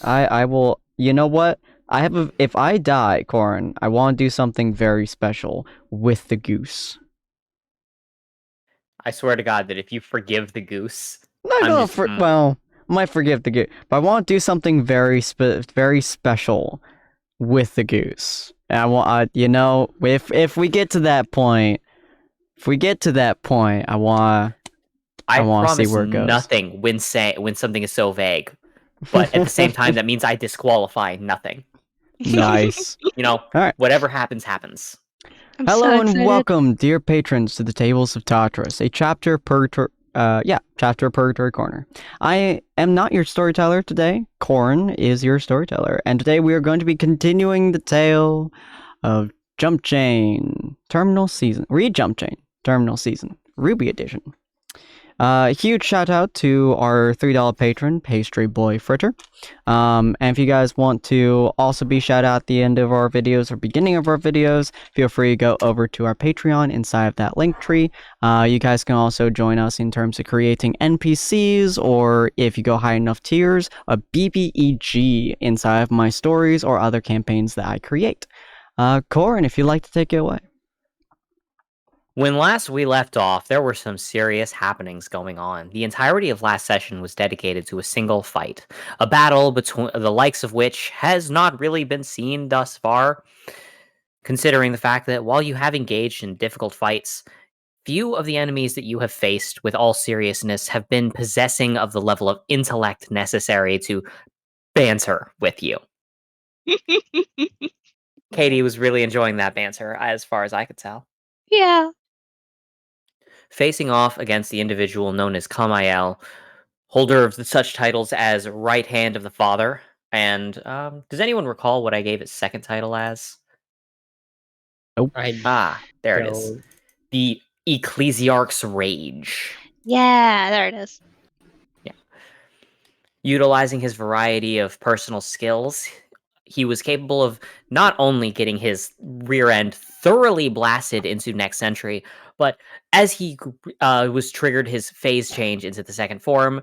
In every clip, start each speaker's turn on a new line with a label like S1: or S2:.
S1: I will. You know what? If I die, Corin, I want to do something very special with the goose.
S2: I swear to God that if you forgive the goose,
S1: Not
S2: I'm
S1: gonna
S2: just
S1: well, might forgive the goose, but I want to do something very special with the goose. And I want, if we get to that point, I
S2: I
S1: want to see
S2: promise
S1: where it goes.
S2: nothing when something is so vague, but at the same time that means I disqualify nothing.
S1: Nice.
S2: All
S1: right.
S2: Whatever happens, happens.
S3: I'm
S1: Hello
S3: so
S1: and
S3: excited.
S1: welcome, dear patrons, to the Tables of Tartarus, a chapter of Purgatory Corner. I am not your storyteller today. Corin is your storyteller, and today we are going to be continuing the tale of Jumpchain Terminal Season. Jumpchain Terminal Season, RWBY Edition. Huge shout out to our $3 patron, Pastry Boy Fritter. And if you guys want to also be shout out at the end of our videos or beginning of our videos, feel free to go over to our Patreon inside of that link tree. You guys can also join us in terms of creating NPCs, or if you go high enough tiers, a BBEG inside of my stories or other campaigns that I create. Corin, if you'd like to take it away.
S2: When last we left off, there were some serious happenings going on. The entirety of last session was dedicated to a single fight, a battle between the likes of which has not really been seen thus far, considering the fact that while you have engaged in difficult fights, few of the enemies that you have faced with all seriousness have been possessing of the level of intellect necessary to banter with you. Katie was really enjoying that banter, as far as I could tell.
S3: Yeah.
S2: Facing off against the individual known as Kamael, holder of such titles as Right Hand of the Father. And does anyone recall what I gave its second title as?
S1: Nope.
S2: There it is. The Ecclesiarch's Rage.
S3: Yeah, there it is.
S2: Yeah. Utilizing his variety of personal skills, he was capable of not only getting his rear end thoroughly blasted into next century, but as he was triggered his phase change into the second form,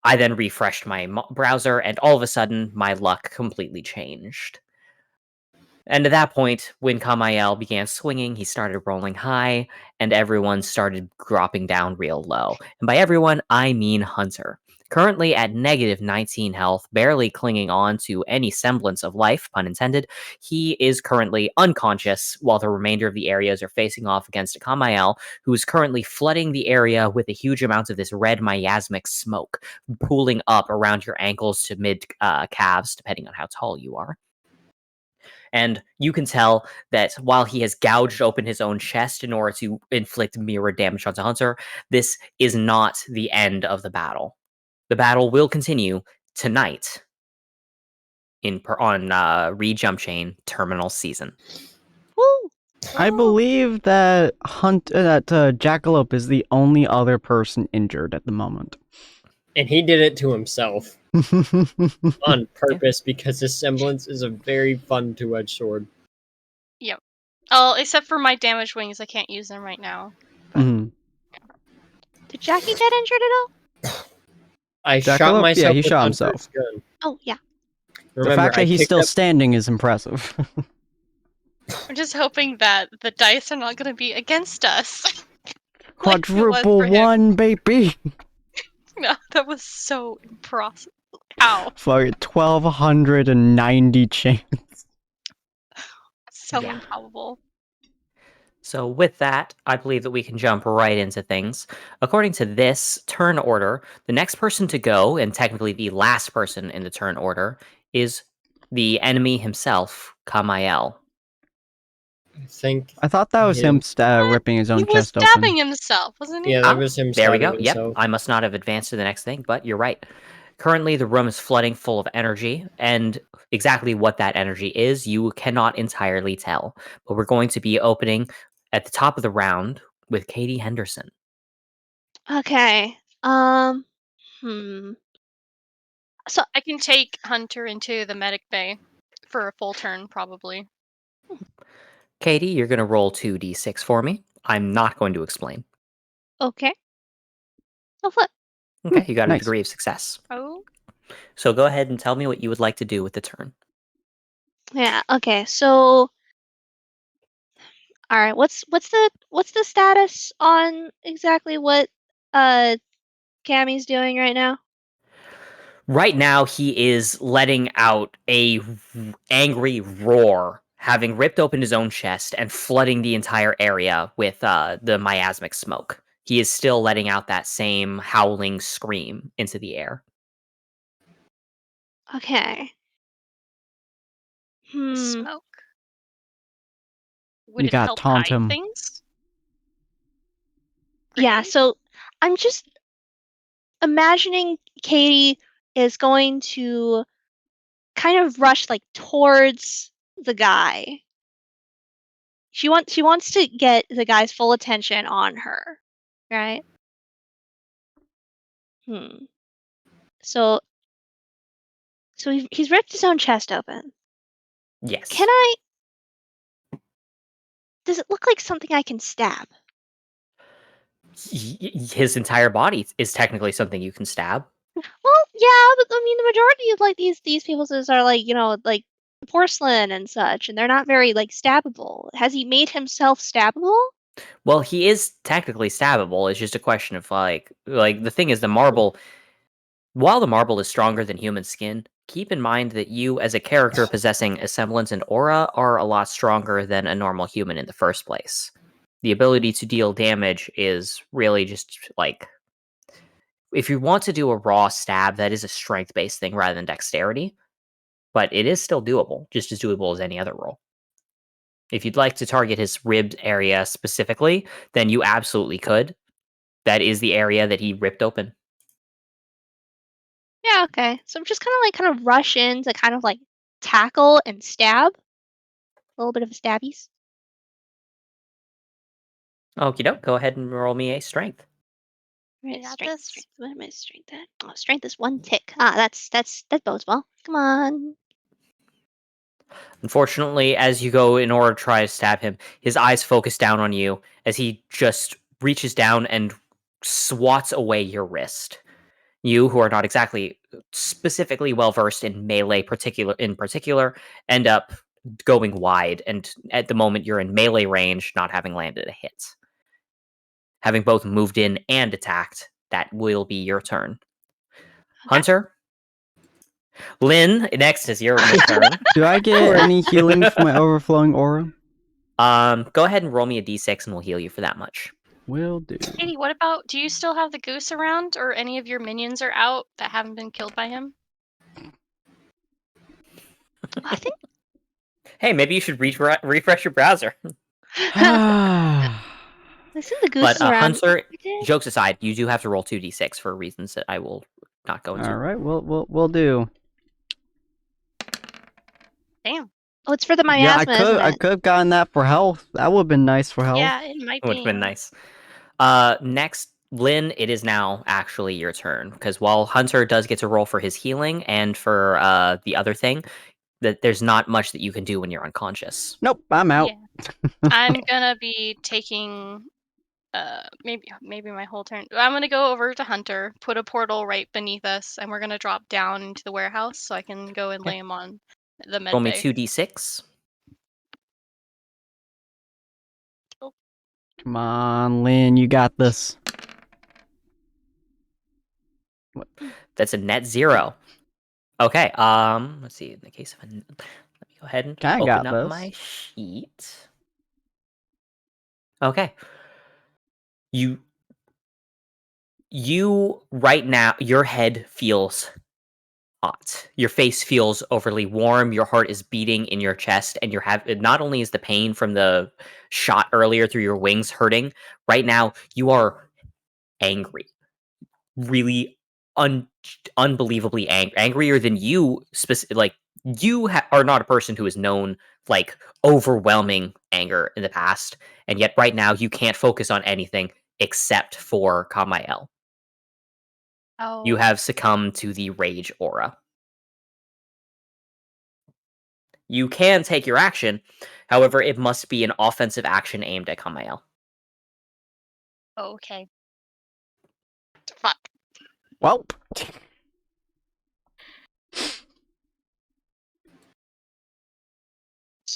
S2: I then refreshed my browser, and all of a sudden, my luck completely changed. And at that point, when Kamael began swinging, he started rolling high, and everyone started dropping down real low. And by everyone, I mean Hunter. Currently at negative 19 health, barely clinging on to any semblance of life, pun intended, he is currently unconscious, while the remainder of the areas are facing off against Kamael, who is currently flooding the area with a huge amount of this red miasmic smoke, pooling up around your ankles to mid calves, depending on how tall you are. And you can tell that while he has gouged open his own chest in order to inflict mirror damage onto Hunter, this is not the end of the battle. The battle will continue tonight on RWBY Terminal Season.
S3: Woo!
S1: I believe that Jackalope is the only other person injured at the moment.
S4: And he did it to himself on purpose because his semblance is a very fun two-edged sword.
S5: Yep. Oh, except for my damaged wings, I can't use them right now.
S1: Mm-hmm.
S3: Did Jackie get injured at all?
S4: I
S1: Jackalope?
S4: shot myself.
S1: Yeah, he
S4: with
S1: shot
S4: Hunter's
S1: himself.
S4: Gun.
S3: Oh, yeah.
S1: The
S4: Remember,
S1: fact that he's still standing is impressive.
S5: I'm just hoping that the dice are not going to be against us.
S1: Quadruple one, baby!
S5: No, that was so impressive. Ow.
S1: For 1,290 chance.
S5: So improbable.
S2: So with that, I believe that we can jump right into things. According to this turn order, the next person to go, and technically the last person in the turn order, is the enemy himself, Kamael.
S1: I thought that was him ripping his own chest open.
S5: He was stabbing himself, wasn't he?
S4: Yeah, that was him
S2: There we go.
S4: himself.
S2: Yep, I must not have advanced to the next thing, but you're right. Currently, the room is flooding full of energy, and exactly what that energy is, you cannot entirely tell. But we're going to be opening at the top of the round with Katie Henderson.
S3: Okay.
S5: So I can take Hunter into the medic bay for a full turn, probably.
S2: Katie, you're going to roll 2d6 for me. I'm not going to explain.
S3: Okay. Oh, flip.
S2: Okay, you got a
S1: Nice.
S2: degree of success.
S5: Oh.
S2: So go ahead and tell me what you would like to do with the turn.
S3: Yeah. Okay. So, all right. What's the status on exactly what Cammy's doing right now?
S2: Right now, he is letting out a angry roar, having ripped open his own chest and flooding the entire area with the miasmic smoke. He is still letting out that same howling scream into the air.
S3: Okay. Hmm.
S5: Smoke. Would
S1: You
S5: it
S1: gotta
S5: help
S1: taunt
S5: hide
S1: him.
S5: things?
S3: Yeah.
S5: Grenade?
S3: So I'm just imagining Katie is going to kind of rush like towards the guy. She wants to get the guy's full attention on her, right? So he's ripped his own chest open.
S2: Yes.
S3: Can I? Does it look like something I can stab?
S2: His entire body is technically something you can stab.
S3: Well, yeah, but I mean, the majority of like these people's are like like porcelain and such, and they're not very like stabbable. Has he made himself stabbable?
S2: Well, he is technically stabbable. It's just a question of like the thing is the marble. While the marble is stronger than human skin, keep in mind that you, as a character possessing a semblance and aura, are a lot stronger than a normal human in the first place. The ability to deal damage is really just like if you want to do a raw stab, that is a strength based thing rather than dexterity, but it is still doable, just as doable as any other roll. If you'd like to target his ribbed area specifically, then you absolutely could. That is the area that he ripped open.
S3: Yeah, okay. So I'm just kind of rush in to kind of like tackle and stab. A little bit of a stabbies.
S2: Okie doke, go ahead and roll me a strength.
S3: Right,
S5: got
S3: strength,
S5: this.
S3: strength. What am I strength at? Oh, strength is 1 tick. Ah, that bodes well. Come on.
S2: Unfortunately, as you go in order to try to stab him, his eyes focus down on you as he just reaches down and swats away your wrist. You, who are not exactly specifically well versed in melee in particular, end up going wide, and at the moment you're in melee range, not having landed a hit. Having both moved in and attacked, that will be your turn. Hunter, Lynn, next is your turn.
S1: Do I get any healing from my overflowing aura?
S2: Go ahead and roll me a d6 and we'll heal you for that much.
S1: Will do.
S5: Katie, what about? Do you still have the goose around, or any of your minions are out that haven't been killed by him?
S3: I think.
S2: Hey, maybe you should refresh your browser.
S3: I think the goose
S2: But
S3: is around.
S2: Hunter,
S3: Okay.
S2: jokes aside, you do have to roll 2d6 for reasons that I will not go into.
S1: All right, we'll do.
S5: Damn.
S3: Oh, it's for the
S1: Yeah,
S3: miasma, isn't
S1: I
S3: it?
S1: could have gotten that for health. That would have been nice for health.
S5: Yeah, it might
S2: Would
S5: be.
S2: have been nice. Next, Lynn, it is now actually your turn because while Hunter does get to roll for his healing and for the other thing, that there's not much that you can do when you're unconscious.
S1: Nope, I'm out.
S5: Yeah. I'm gonna be taking maybe my whole turn. I'm gonna go over to Hunter, put a portal right beneath us, and we're gonna drop down into the warehouse so I can go and lay him on the med
S2: Roll me
S5: bay.
S2: 2d6.
S1: Come on, Lynn, you got this.
S2: That's a net 0. Okay. Let's see. In the case of let me go ahead and
S1: Kinda
S2: open
S1: got
S2: up
S1: this.
S2: my sheet. Okay. You right now, your head feels hot. Your face feels overly warm. Your heart is beating in your chest, and not only is the pain from the shot earlier through your wings hurting. Right now, you are angry, really unbelievably angrier than you. Like you are not a person who has known like overwhelming anger in the past, and yet right now you can't focus on anything except for Kamael.
S5: Oh.
S2: You have succumbed to the rage aura. You can take your action, however, it must be an offensive action aimed at Kamael.
S5: Okay. Fuck.
S1: Well,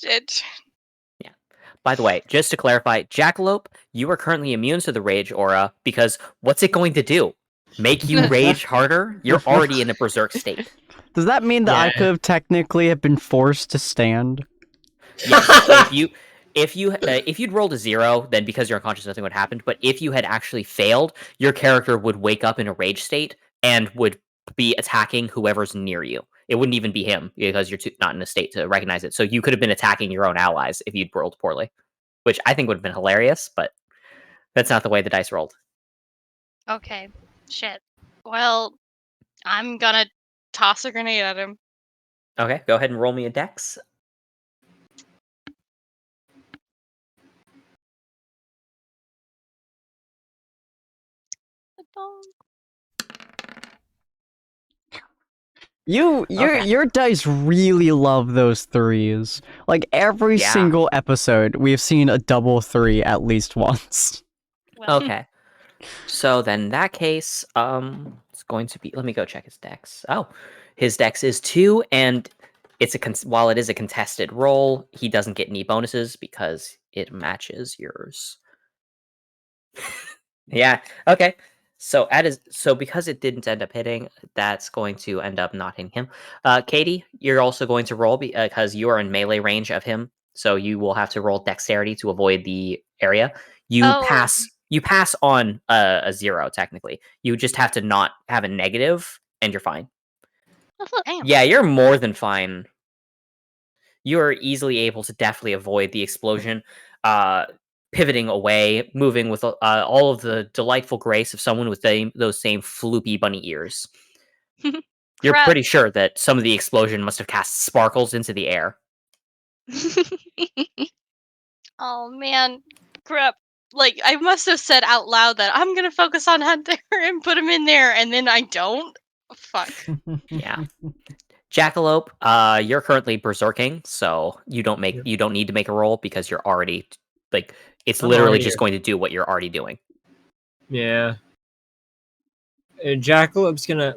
S5: Shit.
S2: By the way, just to clarify, Jackalope, you are currently immune to the rage aura because what's it going to do? Make you rage harder? You're already in a berserk state.
S1: Does that mean that I
S4: Yeah.
S1: could have technically have been forced to stand?
S2: Yes, if you'd rolled a 0, then because you're unconscious, nothing would happen. But if you had actually failed, your character would wake up in a rage state and would be attacking whoever's near you. It wouldn't even be him because you're not in a state to recognize it. So you could have been attacking your own allies if you'd rolled poorly, which I think would have been hilarious. But that's not the way the dice rolled.
S5: Okay. Shit. Well, I'm gonna toss a grenade at him.
S2: Okay, go ahead and roll me a dex.
S1: Your dice really love those 3s. Like every
S2: Yeah.
S1: single episode, we've seen a double 3 at least once.
S5: Well,
S2: Okay. So then in that case, it's going to be. Let me go check his dex. Oh, his dex is 2, and it's while it is a contested roll, he doesn't get any bonuses because it matches yours. Yeah. Okay. So because it didn't end up hitting, that's going to end up not hitting him. Katie, you're also going to roll because you are in melee range of him. So you will have to roll dexterity to avoid the area. You
S5: Oh.
S2: pass. You pass on a 0 technically. You just have to not have a negative, and you're fine.
S5: damn.
S2: Yeah, you're more than fine. You are easily able to definitely avoid the explosion. Pivoting away, moving with all of the delightful grace of someone with those same floopy bunny ears. You're
S5: Crap.
S2: pretty sure that some of the explosion must have cast sparkles into the air.
S5: Oh man, crap. Like, I must have said out loud that I'm gonna focus on Hunter and put him in there, and then I don't? Fuck.
S2: Yeah. Jackalope, you're currently berserking, so you don't need to make a roll because you're already it's
S4: I'm
S2: literally
S4: already
S2: just
S4: here.
S2: going to do what you're already doing.
S4: Yeah. Jackalope's gonna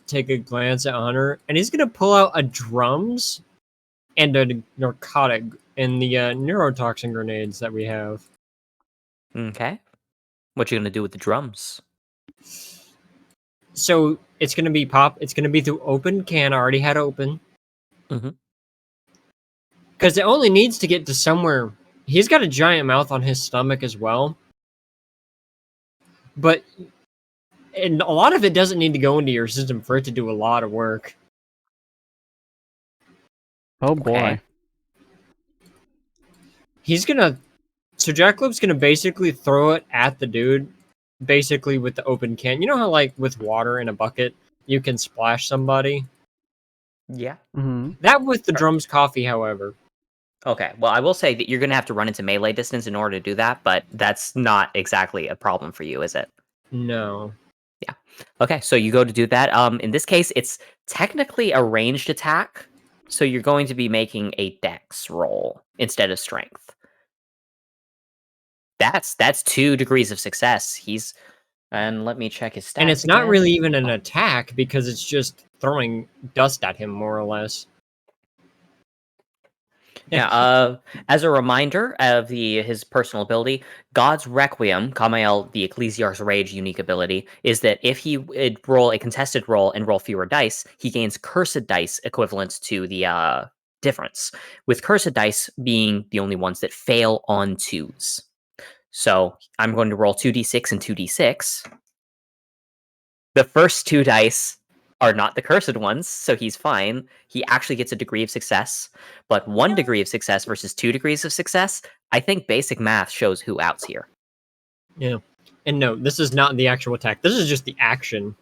S4: take a glance at Hunter, and he's gonna pull out a drums and a narcotic and the neurotoxin grenades that we have.
S2: Okay. What you gonna do with the drums?
S4: So it's gonna be It's gonna be the open can I already had open.
S2: Mhm.
S4: Because it only needs to get to somewhere. He's got a giant mouth on his stomach as well. And a lot of it doesn't need to go into your system for it to do a lot of work.
S1: Oh boy.
S2: Okay.
S4: So Jackalope's gonna basically throw it at the dude, basically with the open can. You know how with water in a bucket, you can splash somebody?
S2: Yeah.
S1: Hmm.
S4: That with the drum's coffee, however.
S2: Okay. Well, I will say that you're gonna have to run into melee distance in order to do that, but that's not exactly a problem for you, is it?
S4: No.
S2: Yeah. Okay, so you go to do that. In this case, it's technically a ranged attack, so you're going to be making a dex roll instead of strength. That's 2 degrees of success. And let me check his stats.
S4: And it's not
S2: again.
S4: really even an attack because it's just throwing dust at him, more or less.
S2: Yeah. As a reminder of his personal ability, God's Requiem, Kamael, the Ecclesiarch's Rage unique ability, is that if he would roll a contested roll and roll fewer dice, he gains cursed dice equivalent to the difference, with cursed dice being the only ones that fail on 2s. So I'm going to roll 2d6 and 2d6. The first 2 dice are not the cursed ones, so he's fine. He actually gets a degree of success, but 1 degree of success versus 2 degrees of success, I think basic math shows who outs here.
S4: Yeah. And no, this is not the actual attack. This is just the action.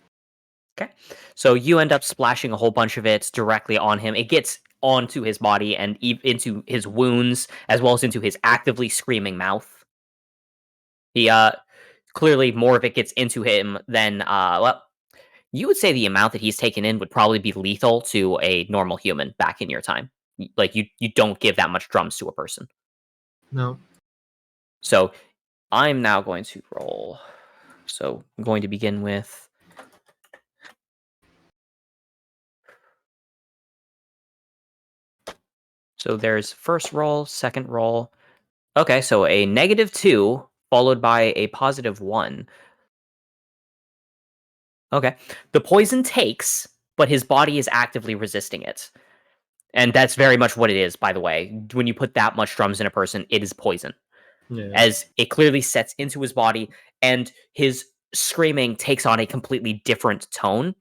S2: Okay. So you end up splashing a whole bunch of it directly on him. It gets onto his body and into his wounds, as well as into his actively screaming mouth. He, clearly more of it gets into him than, you would say the amount that he's taken in would probably be lethal to a normal human back in your time. Like, you don't give that much drums to a person.
S4: No.
S2: So, I'm now going to roll. So, I'm going to begin with... So there's first roll, second roll. Okay, so a -2 followed by a +1. Okay. The poison takes, but his body is actively resisting it. And that's very much what it is, by the way. When you put that much drums in a person, it is poison.
S4: Yeah.
S2: As it clearly sets into his body, and his screaming takes on a completely different tone.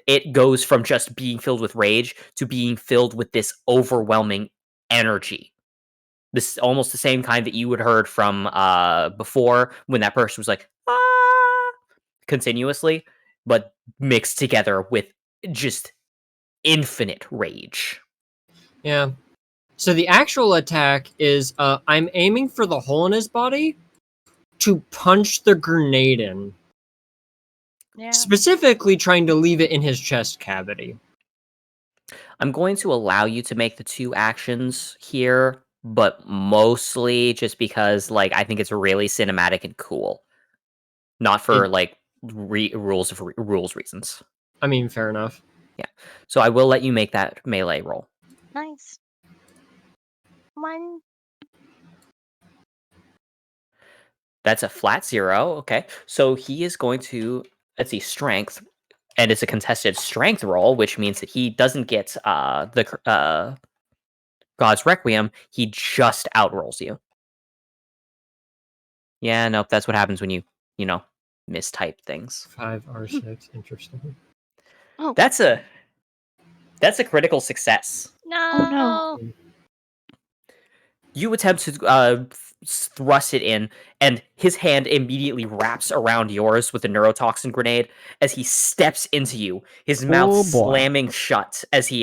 S2: It goes from just being filled with rage to being filled with this overwhelming energy. This is almost the same kind that you had heard from before when that person was like, ah, continuously, but mixed together with just infinite rage.
S4: Yeah. So the actual attack is I'm aiming for the hole in his body to punch the grenade in.
S5: Yeah.
S4: Specifically trying to leave it in his chest cavity.
S2: I'm going to allow you to make the 2 actions here, but mostly just because, like, I think it's really cinematic and cool, not for like rules reasons.
S4: I mean, fair enough.
S2: Yeah, so I will let you make that melee roll.
S5: Nice. 1.
S2: That's a flat 0. Okay, so he is going to, let's see, strength, and it's a contested strength roll, which means that he doesn't get the God's Requiem. He just outrolls you. Yeah, nope. That's what happens when you mistype things.
S4: 5R6, interesting.
S3: Oh,
S2: That's a critical success.
S5: No.
S3: Oh, no.
S2: You attempt to thrust it in, and his hand immediately wraps around yours with the neurotoxin grenade as he steps into you, his mouth
S1: Oh, boy.
S2: slamming shut as he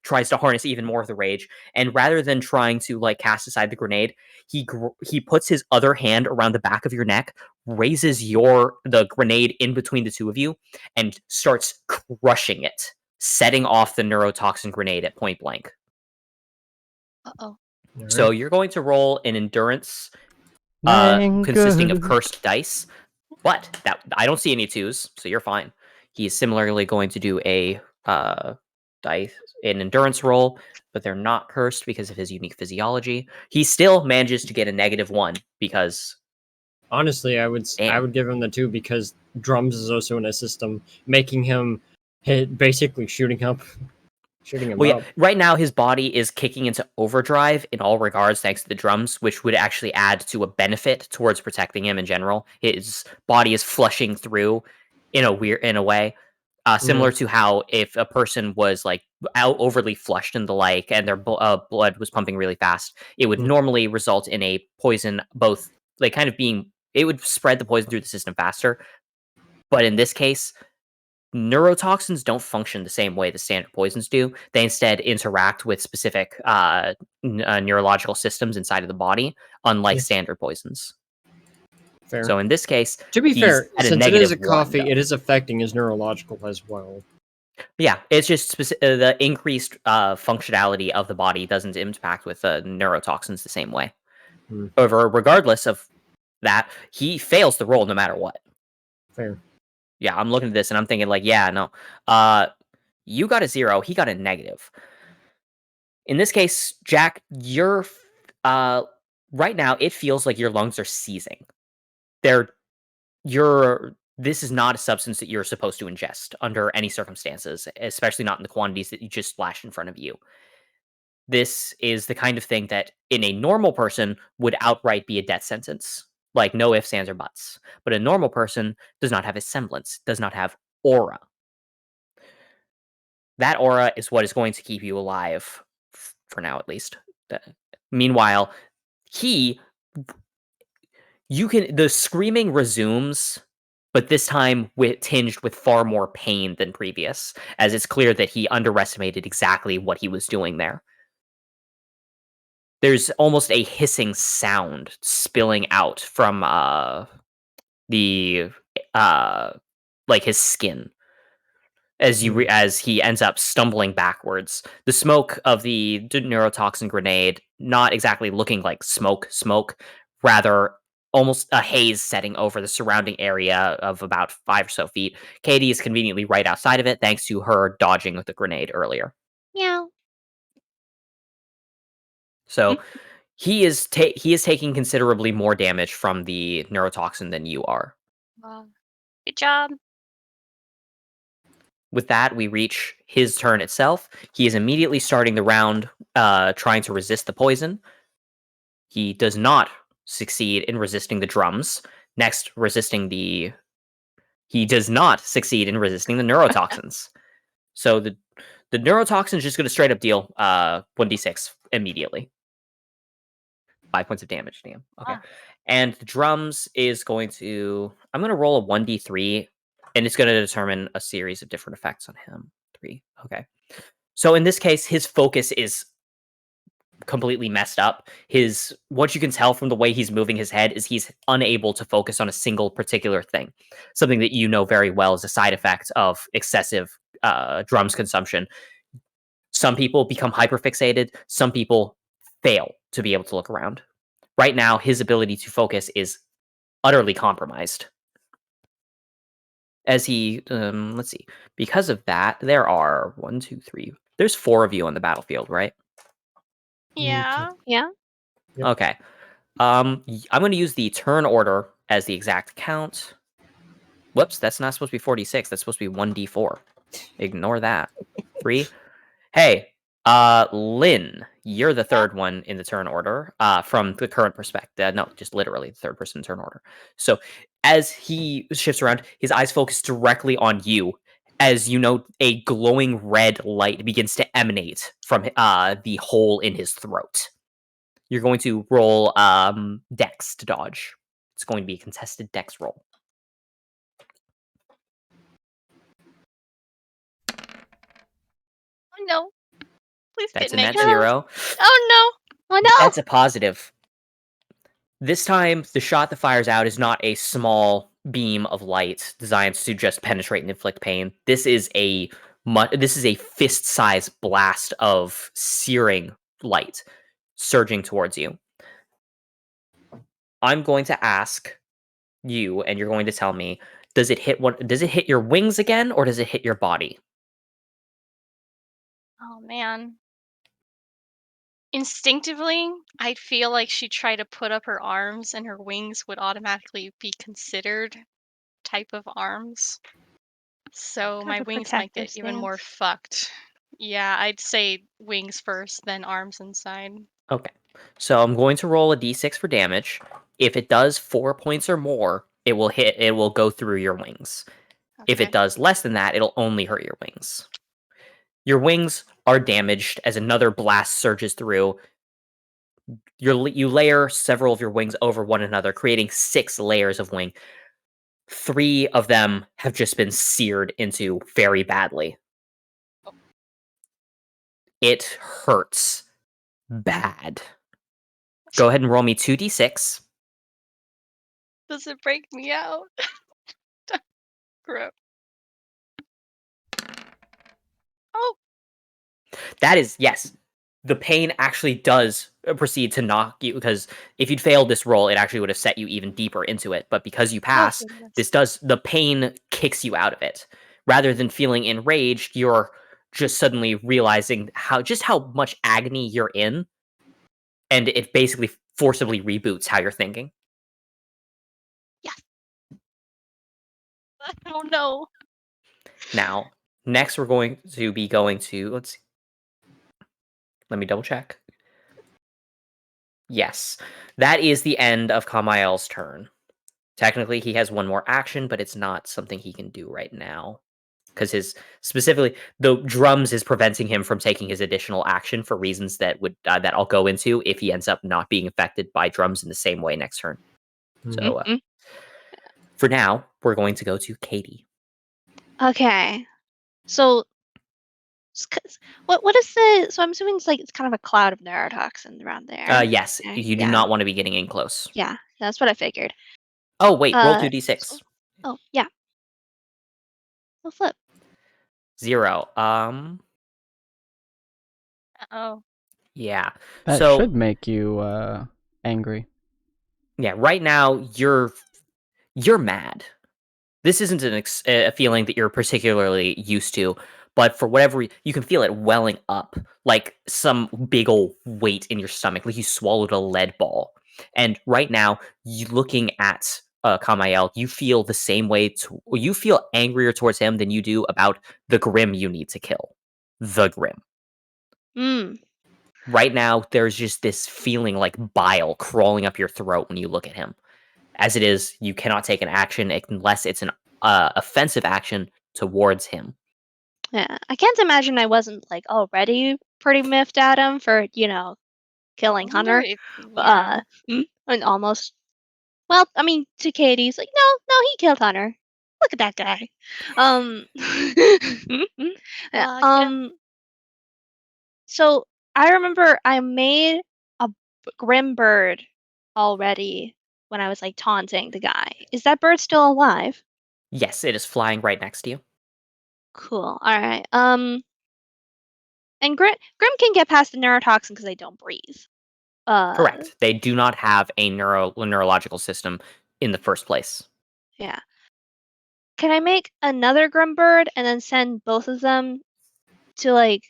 S2: tries to harness even more of the rage. And rather than trying to like cast aside the grenade, he puts his other hand around the back of your neck, raises the grenade in between the two of you, and starts crushing it, setting off the neurotoxin grenade at point blank.
S3: Uh-oh.
S4: All
S2: So
S4: right.
S2: you're going to roll an endurance
S1: Dang
S2: consisting of
S1: good.
S2: cursed dice, but that I don't see any 2s, so you're fine. He's similarly going to do a dice an endurance roll, but they're not cursed because of his unique physiology. He still manages to get a -1 because
S4: Honestly, I would
S2: Damn.
S4: give him the 2 because drums is also in a system, making him basically shooting him
S2: well, yeah,
S4: up.
S2: right now his body is kicking into overdrive in all regards thanks to the drums, which would actually add to a benefit towards protecting him in general. His body is flushing through in a way. Similar to how if a person was like out overly flushed and the like, and their blood was pumping really fast, it would
S4: Mhm.
S2: normally result in a poison, both like kind of being, it would spread the poison through the system faster. But in this case, neurotoxins don't function the same way the standard poisons do. They instead interact with specific neurological systems inside of the body, unlike
S4: Yeah.
S2: standard poisons.
S4: Fair.
S2: So in this case,
S4: To be
S2: he's
S4: fair,
S2: at a
S4: since it is a
S2: -1,
S4: coffee,
S2: though.
S4: it is affecting his neurological as well.
S2: Yeah, it's just the increased functionality of the body doesn't impact with neurotoxins the same way.
S4: Hmm.
S2: However, regardless of that, he fails the roll no matter what.
S4: Fair.
S2: Yeah, I'm looking at this and I'm thinking like, yeah, no. You got a 0, he got a negative. In this case, Jack, you're right now it feels like your lungs are seizing. This is not a substance that you're supposed to ingest under any circumstances, especially not in the quantities that you just splashed in front of you. This is the kind of thing that in a normal person would outright be a death sentence, like no ifs, ands, or buts. But a normal person does not have a semblance, does not have aura. That aura is what is going to keep you alive, for now at least. Meanwhile, he, the screaming resumes, but this time tinged with far more pain than previous, as it's clear that he underestimated exactly what he was doing there. There's almost a hissing sound spilling out from the like his skin as as he ends up stumbling backwards. The smoke of the neurotoxin grenade not exactly looking like smoke, rather almost a haze setting over the surrounding area of about 5 or so feet. Katie is conveniently right outside of it thanks to her dodging with the grenade earlier.
S3: Meow.
S2: So he is taking considerably more damage from the neurotoxin than you are.
S5: Wow. Good job.
S2: With that, we reach his turn itself. He is immediately starting the round trying to resist the poison. He does not succeed in resisting the drums. Next, he does not succeed in resisting the neurotoxins. So the neurotoxin is just going to straight up deal 1d6 immediately. 5 points of damage. Damn. Okay.
S5: Ah.
S2: And the drums is going to... I'm going to roll a 1d3, and it's going to determine a series of different effects on him. 3. Okay. So in this case, his focus is completely messed up. What you can tell from the way he's moving his head is he's unable to focus on a single particular thing. Something that you know very well is a side effect of excessive drums consumption. Some people become hyperfixated. Some people fail to be able to look around. Right now, his ability to focus is utterly compromised. As he, let's see, because of that, there are 1, 2, 3. There's 4 of you on the battlefield, right?
S5: Yeah.
S3: Yeah.
S4: Yep.
S2: Okay. I'm going to use the turn order as the exact count. Whoops, that's not supposed to be 46. That's supposed to be 1d4. Ignore that. 3. Hey, Lynn, you're the third one in the turn order from the current perspective. No, just literally the third person turn order. So as he shifts around, his eyes focus directly on you. As you know, a glowing red light begins to emanate from the hole in his throat. You're going to roll Dex to dodge. It's going to be a contested Dex roll.
S5: Oh no. Please
S2: That's a
S5: get
S2: net
S5: negative.
S2: 0.
S5: Oh
S3: Oh no!
S2: That's a positive. This time, the shot that fires out is not a small beam of light designed to just penetrate and inflict pain. This is a fist-sized blast of searing light surging towards you. I'm going to ask you, and you're going to tell me: does it hit your wings again, or does it hit your body?
S5: Oh man. Instinctively, I'd feel like she'd try to put up her arms and her wings would automatically be considered type of arms. So
S3: Kind
S5: my
S3: of a
S5: wings might
S3: protective
S5: get even more
S3: stance.
S5: fucked. Yeah, I'd say wings first, then arms inside.
S2: Okay. So I'm going to roll a d6 for damage. If it does 4 points or more, it will go through your wings. If it
S5: Okay.
S2: does less than that, it'll only hurt your wings. Your wings are damaged as another blast surges through. You layer several of your wings over one another, creating 6 layers of wing. 3 of them have just been seared into very badly. It hurts bad. Go ahead and roll me 2d6.
S5: Does it break me out? Gross. Oh,
S2: That is, yes. The pain actually does proceed to knock you, because if you'd failed this roll, it actually would have set you even deeper into it. But because you pass,
S5: goodness.
S2: the pain kicks you out of it. Rather than feeling enraged, you're just suddenly realizing how much agony you're in, and it basically forcibly reboots how you're thinking.
S5: Oh no.
S2: Now, next we're going to be going to, let's see. Let me double check. Yes, that is the end of Kamael's turn. Technically, he has one more action, but it's not something he can do right now. Because specifically, the drums is preventing him from taking his additional action for reasons that I'll go into if he ends up not being affected by drums in the same way next turn. So, for now, we're going to go to Katie.
S3: Okay. So, what is the? So I'm assuming it's kind of a cloud of neurotoxins around there.
S2: Yes,
S3: Okay,
S2: you do
S3: yeah.
S2: not want to be getting in close.
S3: Yeah, that's what I figured.
S2: Oh, wait, roll
S3: So,
S2: 2d6.
S3: oh yeah. We'll flip.
S2: 0.
S5: Oh.
S2: Yeah.
S1: That
S2: So,
S1: should make you angry.
S2: yeah, right now you're mad. This isn't a feeling that you're particularly used to, but for whatever you can feel it welling up like some big old weight in your stomach, like you swallowed a lead ball. And right now, you looking at Kamael, you feel the same way. You feel angrier towards him than you do about the Grim you need to kill. The Grim.
S3: Mm.
S2: Right now, there's just this feeling like bile crawling up your throat when you look at him. As it is, you cannot take an action unless it's an offensive action towards him.
S3: Yeah, I can't imagine I wasn't like already pretty miffed at him for killing Hunter.
S5: Yeah.
S3: And almost. Well, I mean, to Katie's like, no, he killed Hunter. Look at that guy. Yeah,
S5: Yeah.
S3: So I remember I made a grim bird already when I was like taunting the guy. Is that bird still alive?
S2: Yes, it is flying right next to you.
S3: Cool. All right. And Grim can get past the neurotoxin because they don't breathe.
S2: Correct. They do not have a neurological system in the first place.
S3: Yeah. Can I make another grim bird and then send both of them to like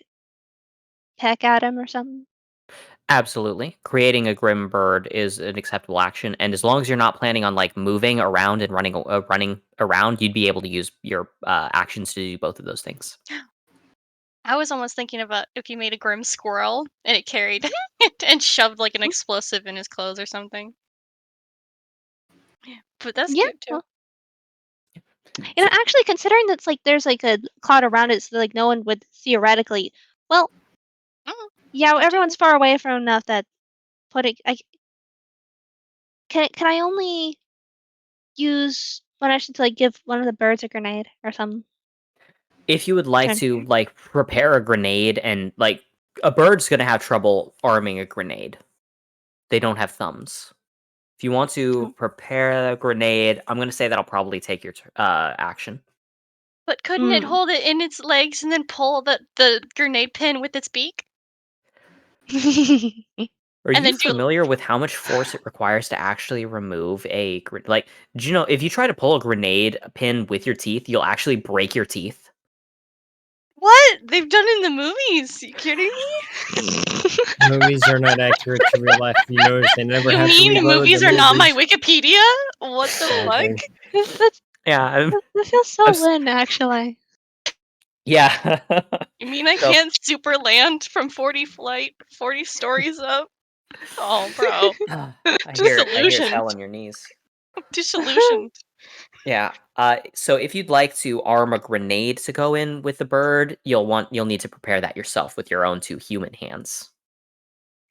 S3: peck at him or something?
S2: Absolutely. Creating a grim bird is an acceptable action, and as long as you're not planning on like moving around and running around, you'd be able to use your actions to do both of those things.
S5: I was almost thinking about if you made a grim squirrel and it carried it and shoved like an explosive in his clothes or something. But that's
S3: Yeah.
S5: cute too.
S3: Actually, considering that's like there's like a cloud around it, so like no one would theoretically. Well, yeah, everyone's far away from enough that putting. Can I only use one action to like give one of the birds a grenade or something?
S2: If you would like to like prepare a grenade, and like a bird's gonna have trouble arming a grenade. They don't have thumbs. If you want to prepare a grenade, I'm gonna say that'll probably take your action.
S5: But couldn't it hold it in its legs and then pull the grenade pin with its beak?
S2: Are
S5: And
S2: you
S5: then do-
S2: familiar with how much force it requires to actually remove a like? Do you know if you try to pull a grenade pin with your teeth, you'll actually break your teeth?
S5: What? They've done it in the movies. You kidding me?
S4: Movies are not accurate to real life. You notice they never
S5: You
S4: have to
S5: mean
S4: reload
S5: movies
S4: the
S5: are not my
S4: movies.
S5: Wikipedia? What the
S4: Sadly.
S5: fuck?
S2: Yeah,
S3: That feels so
S2: I'm
S3: Lynn, actually.
S2: yeah.
S5: You mean I
S2: So-
S5: can't super land from 40 stories up? Oh, bro.
S2: I hear it
S5: Disillusioned.
S2: fell on your knees.
S5: Disillusioned.
S2: Yeah. So if you'd like to arm a grenade to go in with the bird, you'll need to prepare that yourself with your own 2 human hands.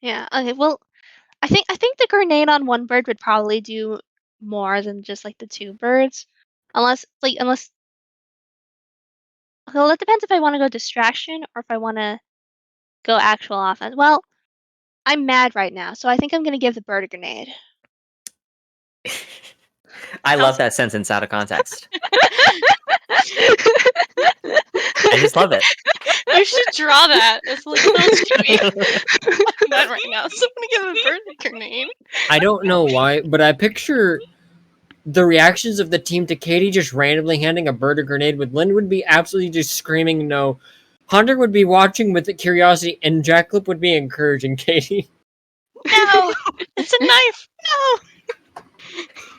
S3: Yeah. Okay. Well, I think the grenade on one bird would probably do more than just like the 2 birds, unless. Well, it depends if I want to go distraction or if I want to go actual offense. Well, I'm mad right now, so I think I'm gonna give the bird a grenade.
S2: I love that sentence out of context. I just love it.
S5: You should draw that. It's like a little chewy. I'm mad right now. So I'm gonna give a bird a grenade.
S4: I don't know why, but I picture the reactions of the team to Katie just randomly handing a bird a grenade, with Lynn would be absolutely just screaming no. Hunter would be watching with curiosity, and Jacklip would be encouraging Katie.
S5: No! It's a knife! No!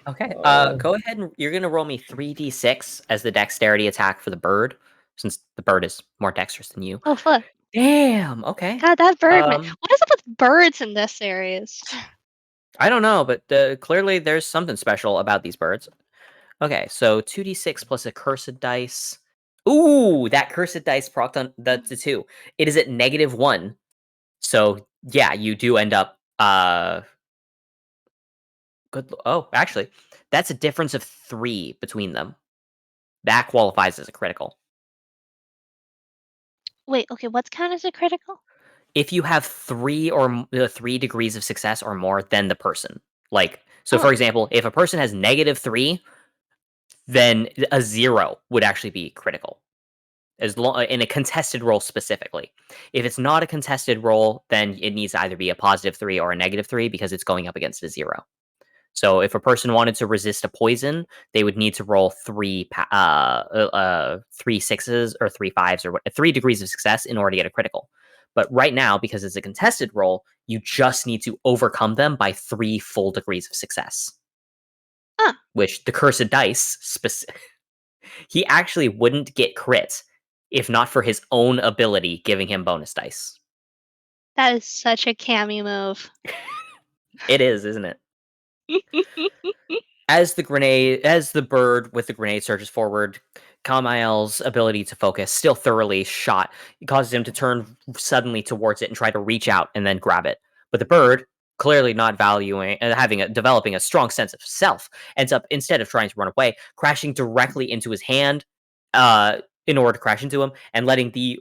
S2: Okay. Go ahead and you're gonna roll me 3d6 as the dexterity attack for the bird, since the bird is more dexterous than you.
S3: Oh fuck!
S2: Damn. Okay.
S3: God, that bird.
S2: Um,
S3: What is up with birds in this series?
S2: I don't know, but clearly there's something special about these birds. Okay, so 2d6 plus a cursed dice. Ooh, that cursed dice procced on the 2. It is at -1. So yeah, you do end up good. Oh, actually, that's a difference of 3 between them. That qualifies as a critical.
S3: Wait. Okay. What's counted as a critical?
S2: If you have 3 or 3 degrees of success or more, then the person. Like, so for example, if a person has -3, then a 0 would actually be critical, as long in a contested roll specifically. If it's not a contested roll, then it needs to either be a +3 or a -3 because it's going up against a 0. So if a person wanted to resist a poison, they would need to roll 3 sixes or 3 5s or 3 degrees of success in order to get a critical. But right now, because it's a contested roll, you just need to overcome them by 3 full degrees of success. Which the cursed dice, he actually wouldn't get crit if not for his own ability giving him bonus dice.
S3: That is such a Cammy move.
S2: It is, isn't it? As the bird with the grenade surges forward, Kamael's ability to focus, still thoroughly shot, causes him to turn suddenly towards it and try to reach out and then grab it. But the bird, clearly not valuing and developing a strong sense of self, ends up, instead of trying to run away, crashing directly into his hand in order to crash into him and letting the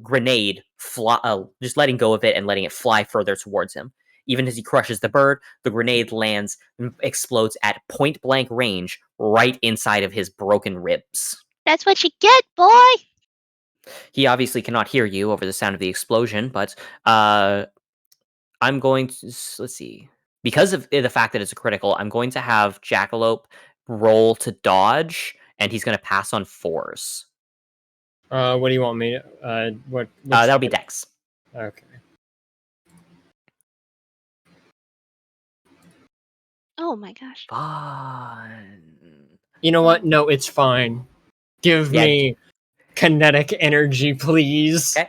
S2: grenade fly, just letting go of it and letting it fly further towards him. Even as he crushes the bird, the grenade lands and explodes at point blank range right inside of his broken ribs.
S3: That's what you get, boy!
S2: He obviously cannot hear you over the sound of the explosion, but I'm going to, let's see. Because of the fact that it's a critical, I'm going to have Jackalope roll to dodge, and he's going to pass on 4s.
S4: What do you want me to, what's
S2: that'll be Dex.
S4: Okay.
S3: Oh my gosh.
S2: Fun.
S4: You know what? No, it's fine. Give me kinetic energy, please.
S2: Okay.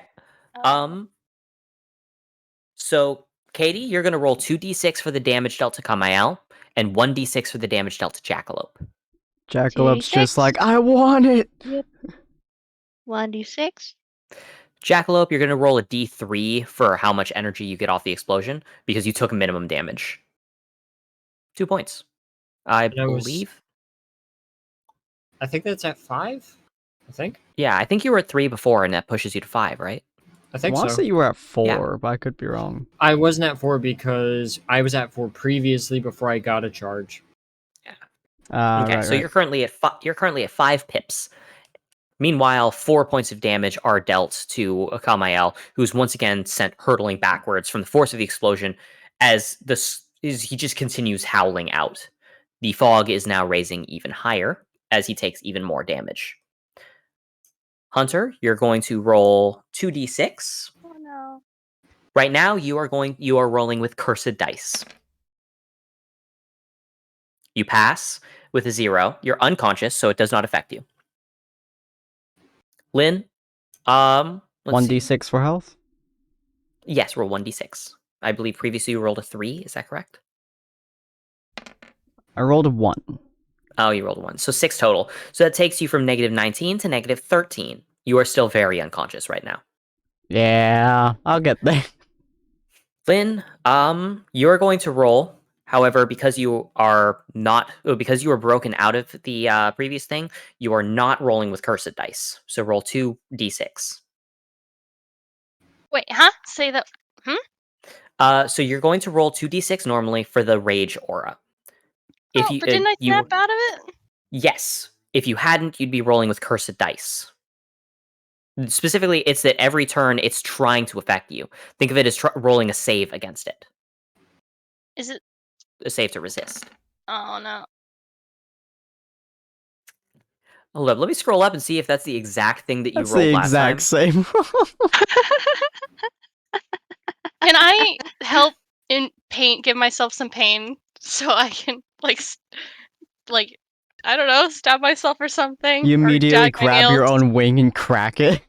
S2: So, Katie, you're going to roll 2d6 for the damage dealt to Kamael, and 1d6 for the damage dealt to Jackalope.
S1: Jackalope's
S3: 2d6.
S1: just like, I want it!
S3: Yep. 1d6.
S2: Jackalope, you're going to roll a d3 for how much energy you get off the explosion, because you took minimum damage. 2 points. I believe.
S4: I think that's at 5? I think?
S2: Yeah, I think you were at 3 before, and that pushes you to 5, right?
S4: I think
S1: I want to
S4: so.
S1: say you were at 4,
S2: Yeah.
S1: but I could be wrong.
S4: I wasn't at 4 because I was at 4 previously before I got a charge.
S2: Okay,
S1: Right,
S2: so
S1: right.
S2: you're currently at 5 pips. Meanwhile, 4 points of damage are dealt to Kamael, who's once again sent hurtling backwards from the force of the explosion as he just continues howling out. The fog is now raising even higher as he takes even more damage. Hunter, you're going to roll 2d6.
S5: Oh no.
S2: Right now, you are rolling with cursed dice. You pass with a 0. You're unconscious, so it does not affect you. Lynn, let's
S1: 1d6 for health?
S2: Yes, roll 1d6. I believe previously you rolled a 3. Is that correct?
S1: I rolled a 1.
S2: Oh, you rolled a 1. So 6 total. So that takes you from -19 to -13. You are still very unconscious right now.
S1: Yeah, I'll get there.
S2: Lynn, you are going to roll. However, because you are broken out of the previous thing, you are not rolling with cursed dice. So roll 2d6.
S5: Wait, huh? Say that.
S2: So you're going to roll 2d6 normally for the rage aura.
S5: But didn't I snap out of it?
S2: Yes. If you hadn't, you'd be rolling with cursed dice. Specifically, it's that every turn it's trying to affect you. Think of it as rolling a save against it.
S5: Is it?
S2: A save to resist.
S5: Oh no.
S2: Hold up, let me scroll up and see if that's the exact thing that you
S1: That's
S2: rolled
S1: the
S2: last time.
S1: exact same.
S5: Can I help in pain? Give myself some pain so I can like I don't know, stab myself or something.
S1: You
S5: or
S1: immediately
S5: jag my
S1: grab your
S5: nails.
S1: own wing and crack it.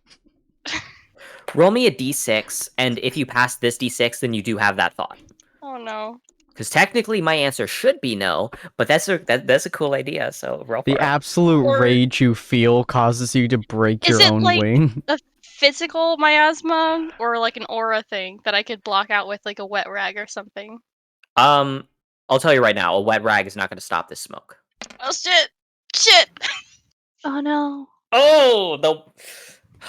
S2: Roll me a d6, and if you pass this d6, then you do have that thought.
S5: Oh no.
S2: Because technically, my answer should be no, but that's a cool idea. So roll for
S1: The
S2: it.
S1: absolute
S5: Or-
S1: rage you feel causes you to break
S5: Is
S1: your
S5: it
S1: own
S5: like-
S1: wing.
S5: A physical miasma or like an aura thing that I could block out with like a wet rag or something?
S2: I'll tell you right now, a wet rag is not going to stop this smoke.
S5: Oh shit! Shit!
S3: Oh no.
S2: Oh,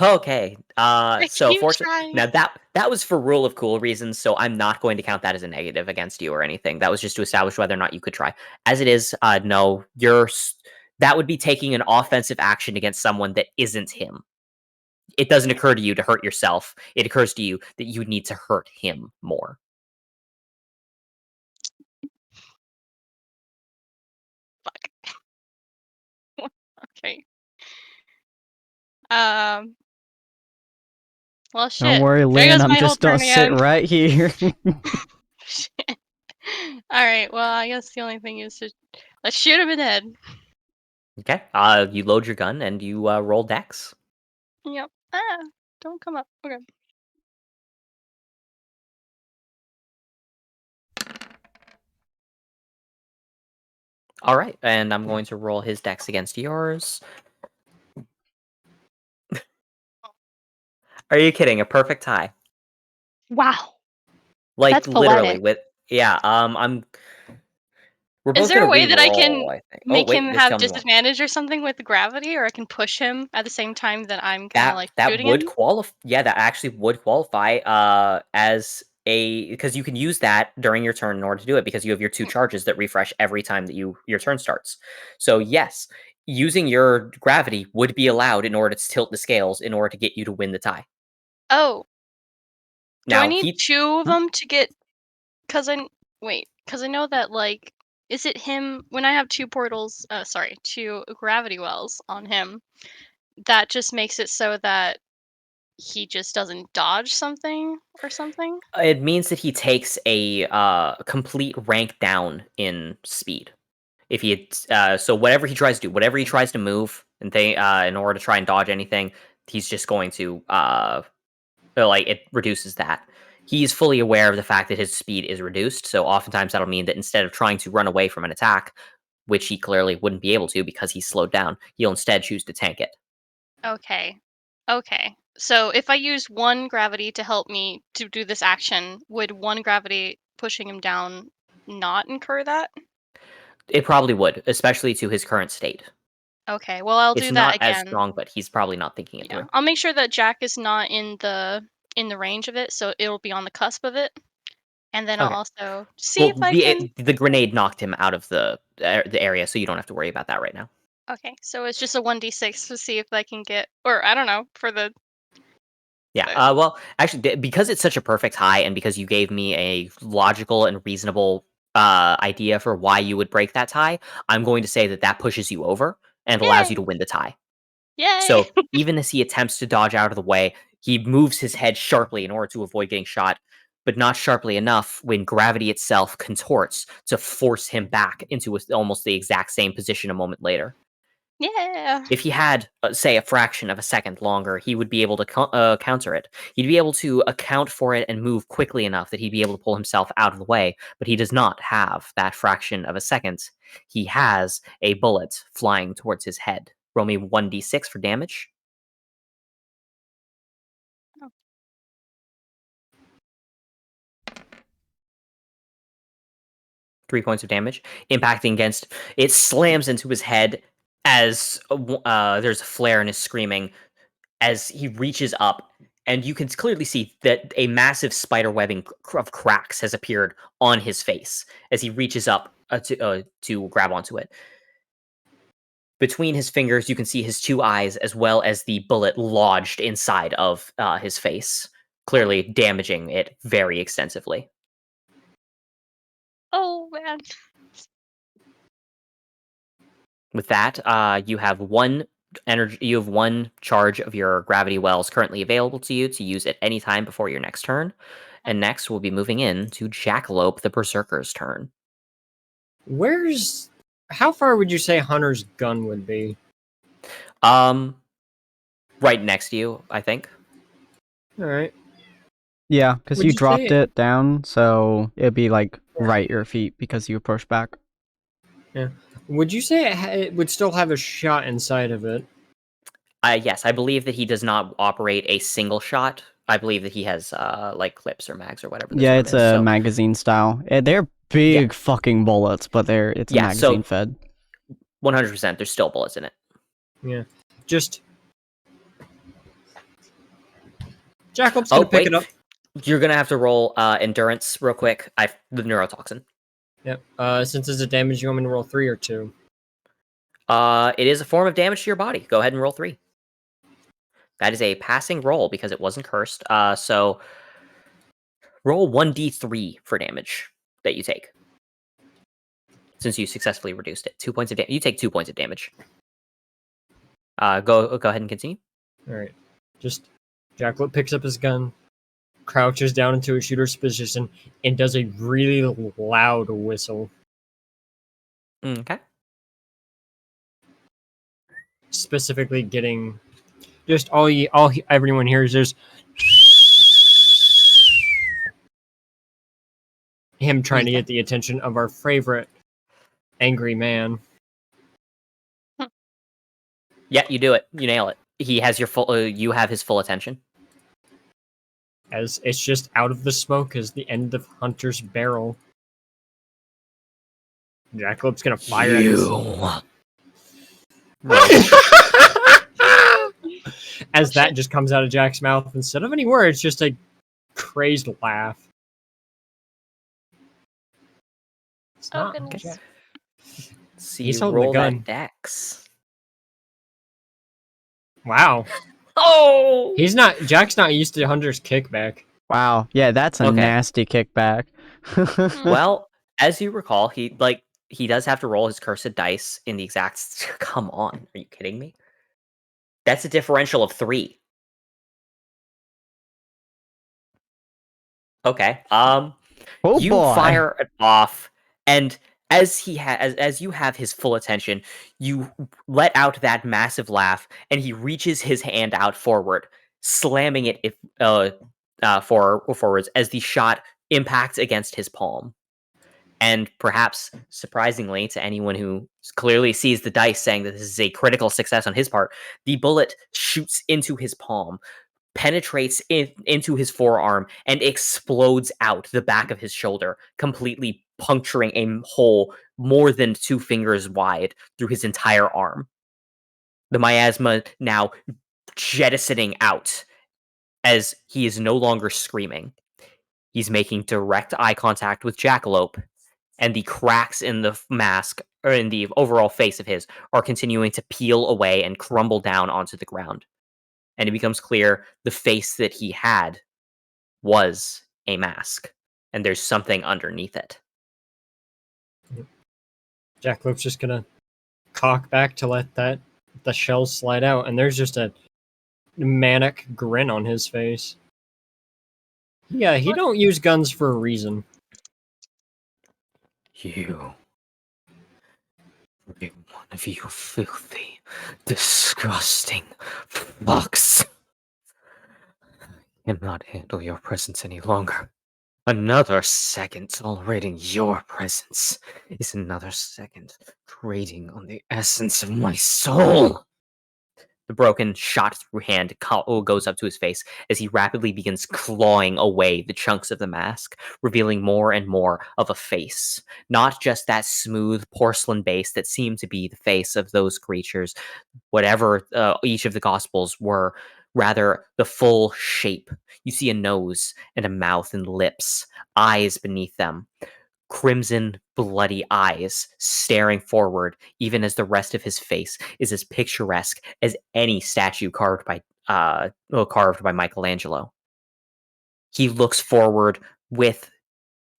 S2: okay.
S5: I
S2: So
S5: keep
S2: fortunately,
S5: trying.
S2: now that was for rule of cool reasons, so I'm not going to count that as a negative against you or anything. That was just to establish whether or not you could try. As it is, no, that would be taking an offensive action against someone that isn't him. It doesn't occur to you to hurt yourself. It occurs to you that you need to hurt him more.
S5: Okay. Well, shit.
S1: Don't worry,
S5: There
S1: Lynn.
S5: goes
S1: I'm
S5: my whole
S1: just gonna
S5: turn
S1: sit
S5: again.
S1: right here.
S5: Shit. Alright, well, I guess the only thing is to... Let's shoot him in the head.
S2: Okay. You load your gun and you roll dex.
S5: Yep. Don't come up. Okay.
S2: All right, and I'm going to roll his dex against yours. Are you kidding? A perfect tie.
S3: Wow.
S2: Like
S3: That's
S2: literally
S3: poetic.
S2: with yeah. We're
S5: Is
S2: both
S5: there
S2: gonna
S5: a way that I can
S2: re-roll, I think. Oh
S5: make
S2: wait,
S5: him
S2: just
S5: have
S2: tell me more.
S5: disadvantage or something with gravity, or I can push him at the same time that I'm kind of like
S2: That
S5: shooting
S2: would
S5: him?
S2: qualify. Yeah, that actually would qualify as a because you can use that during your turn in order to do it because you have your 2
S5: Mm.
S2: charges that refresh every time that your turn starts. So yes, using your gravity would be allowed in order to tilt the scales in order to get you to win the tie.
S5: Oh, do I
S2: Now
S5: need
S2: he
S5: 2 of them to get... Cause cause I know that, like, is it him when I have 2 portals, sorry, 2 gravity wells on him, that just makes it so that he just doesn't dodge something or something?
S2: it means that he takes a complete rank down in speed. If he so whatever he tries to do, whatever he tries to move and they in order to try and dodge anything, he's just going to like it reduces that. He's fully aware of the fact that his speed is reduced, so oftentimes that'll mean that instead of trying to run away from an attack, which he clearly wouldn't be able to because he's slowed down, he'll instead choose to tank it.
S5: Okay. Okay. So if I use 1 gravity to help me to do this action, would 1 gravity pushing him down not incur that?
S2: It probably would, especially to his current state.
S5: Okay, well, I'll
S2: It's
S5: do that
S2: not as
S5: again.
S2: strong, but he's probably not thinking it
S5: Yeah.
S2: through.
S5: I'll make sure that Jack is not in the range of it, so it'll be on the cusp of it. And then I'll
S2: Okay.
S5: also see
S2: Well,
S5: if I can...
S2: the grenade knocked him out of the area, so you don't have to worry about that right now.
S5: Okay, so it's just a 1d6 to see if I can get, or I don't know, for the...
S2: Yeah. Well, actually, because it's such a perfect high, and because you gave me a logical and reasonable idea for why you would break that tie, I'm going to say that that pushes you over and allows you
S5: Yay!
S2: to win the tie.
S5: Yay!
S2: So even as he attempts to dodge out of the way, he moves his head sharply in order to avoid getting shot, but not sharply enough when gravity itself contorts to force him back into almost the exact same position a moment later.
S5: Yeah!
S2: If he had, say, a fraction of a second longer, he would be able to counter it. He'd be able to account for it and move quickly enough that he'd be able to pull himself out of the way, but he does not have that fraction of a second. He has a bullet flying towards his head. Roll me 1d6 for damage.
S5: Oh.
S2: 3 points of damage. Impacting against, it slams into his head as there's a flare and is screaming as he reaches up, and you can clearly see that a massive spider webbing of cracks has appeared on his face as he reaches up to grab onto it. Between his fingers, you can see his 2 eyes as well as the bullet lodged inside of his face, clearly damaging it very extensively.
S5: Oh, man.
S2: With that, you have 1 energy. You have 1 charge of your gravity wells currently available to you to use at any time before your next turn. And next, we'll be moving in to Jackalope the Berserker's turn.
S4: How far would you say Hunter's gun would be?
S2: Right next to you, I think.
S4: All right.
S1: Yeah, because
S4: Would
S1: you
S4: you
S1: dropped
S4: say-
S1: it down, so it'd be like right at your feet because you pushed back.
S4: Yeah. Would you say it would still have a shot inside of it?
S2: Yes, I believe that he does not operate a single shot. I believe that he has like clips or mags or whatever this
S1: Yeah,
S2: one
S1: it's
S2: is.
S1: a
S2: So
S1: magazine style. They're big fucking bullets, but it's a
S2: yeah,
S1: magazine
S2: so
S1: fed.
S2: 100%. There's still bullets in it.
S4: Yeah. Just Jackalop's gonna pick it up.
S2: You're gonna have to roll endurance real quick. The neurotoxin.
S4: Yep. Since it's a damage, you want me to roll 3 or 2?
S2: It is a form of damage to your body. Go ahead and roll 3. That is a passing roll because it wasn't cursed. So roll 1d3 for damage that you take. Since you successfully reduced it. 2 points of damage. You take 2 points of damage. Go ahead and continue.
S4: All right. Just Jackalope picks up his gun, crouches down into a shooter's position, and does a really loud whistle.
S2: Okay.
S4: Specifically, getting just everyone hears is him trying to get the attention of our favorite angry man.
S2: Yeah, you do it. You nail it. He has your full. You have his full attention.
S4: As it's just out of the smoke as the end of Hunter's barrel. Jackalope's gonna fire at his... As that just comes out of Jack's mouth, instead of any words, just a crazed laugh. It's
S5: Oh,
S4: not
S5: goodness.
S4: Jack.
S2: So
S4: He's
S2: you
S4: holding the
S2: roll
S4: gun.
S2: that dex.
S4: Wow.
S2: Oh.
S4: Jack's not used to Hunter's kickback.
S1: Wow. Yeah, that's a
S2: Okay.
S1: nasty kickback.
S2: Well, as you recall, he does have to roll his cursed dice in the exact. Come on, are you kidding me? That's a differential of 3. Okay.
S1: Oh
S2: You
S1: boy.
S2: fire it off, and as you have his full attention, you let out that massive laugh, and he reaches his hand out forward, slamming it forwards as the shot impacts against his palm. And perhaps surprisingly to anyone who clearly sees the dice saying that this is a critical success on his part, the bullet shoots into his palm, penetrates into his forearm, and explodes out the back of his shoulder, completely puncturing a hole more than 2 fingers wide through his entire arm. The miasma now jettisoning out as he is no longer screaming. He's making direct eye contact with Jackalope, and the cracks in the mask, or in the overall face of his, are continuing to peel away and crumble down onto the ground. And it becomes clear the face that he had was a mask, and there's something underneath it.
S4: Jackalope's just gonna cock back to let the shells slide out, and there's just a manic grin on his face. Yeah, he don't use guns for a reason.
S2: You. Every one of you filthy, disgusting fucks. I cannot handle your presence any longer. Another second tolerating your presence is another second trading on the essence of my soul. The broken, shot-through hand goes up to his face as he rapidly begins clawing away the chunks of the mask, revealing more and more of a face. Not just that smooth porcelain base that seemed to be the face of those creatures, whatever each of the Gospels were, rather the full shape. You see a nose and a mouth and lips, eyes beneath them. Crimson, bloody eyes staring forward, even as the rest of his face is as picturesque as any statue carved by Michelangelo. He looks forward with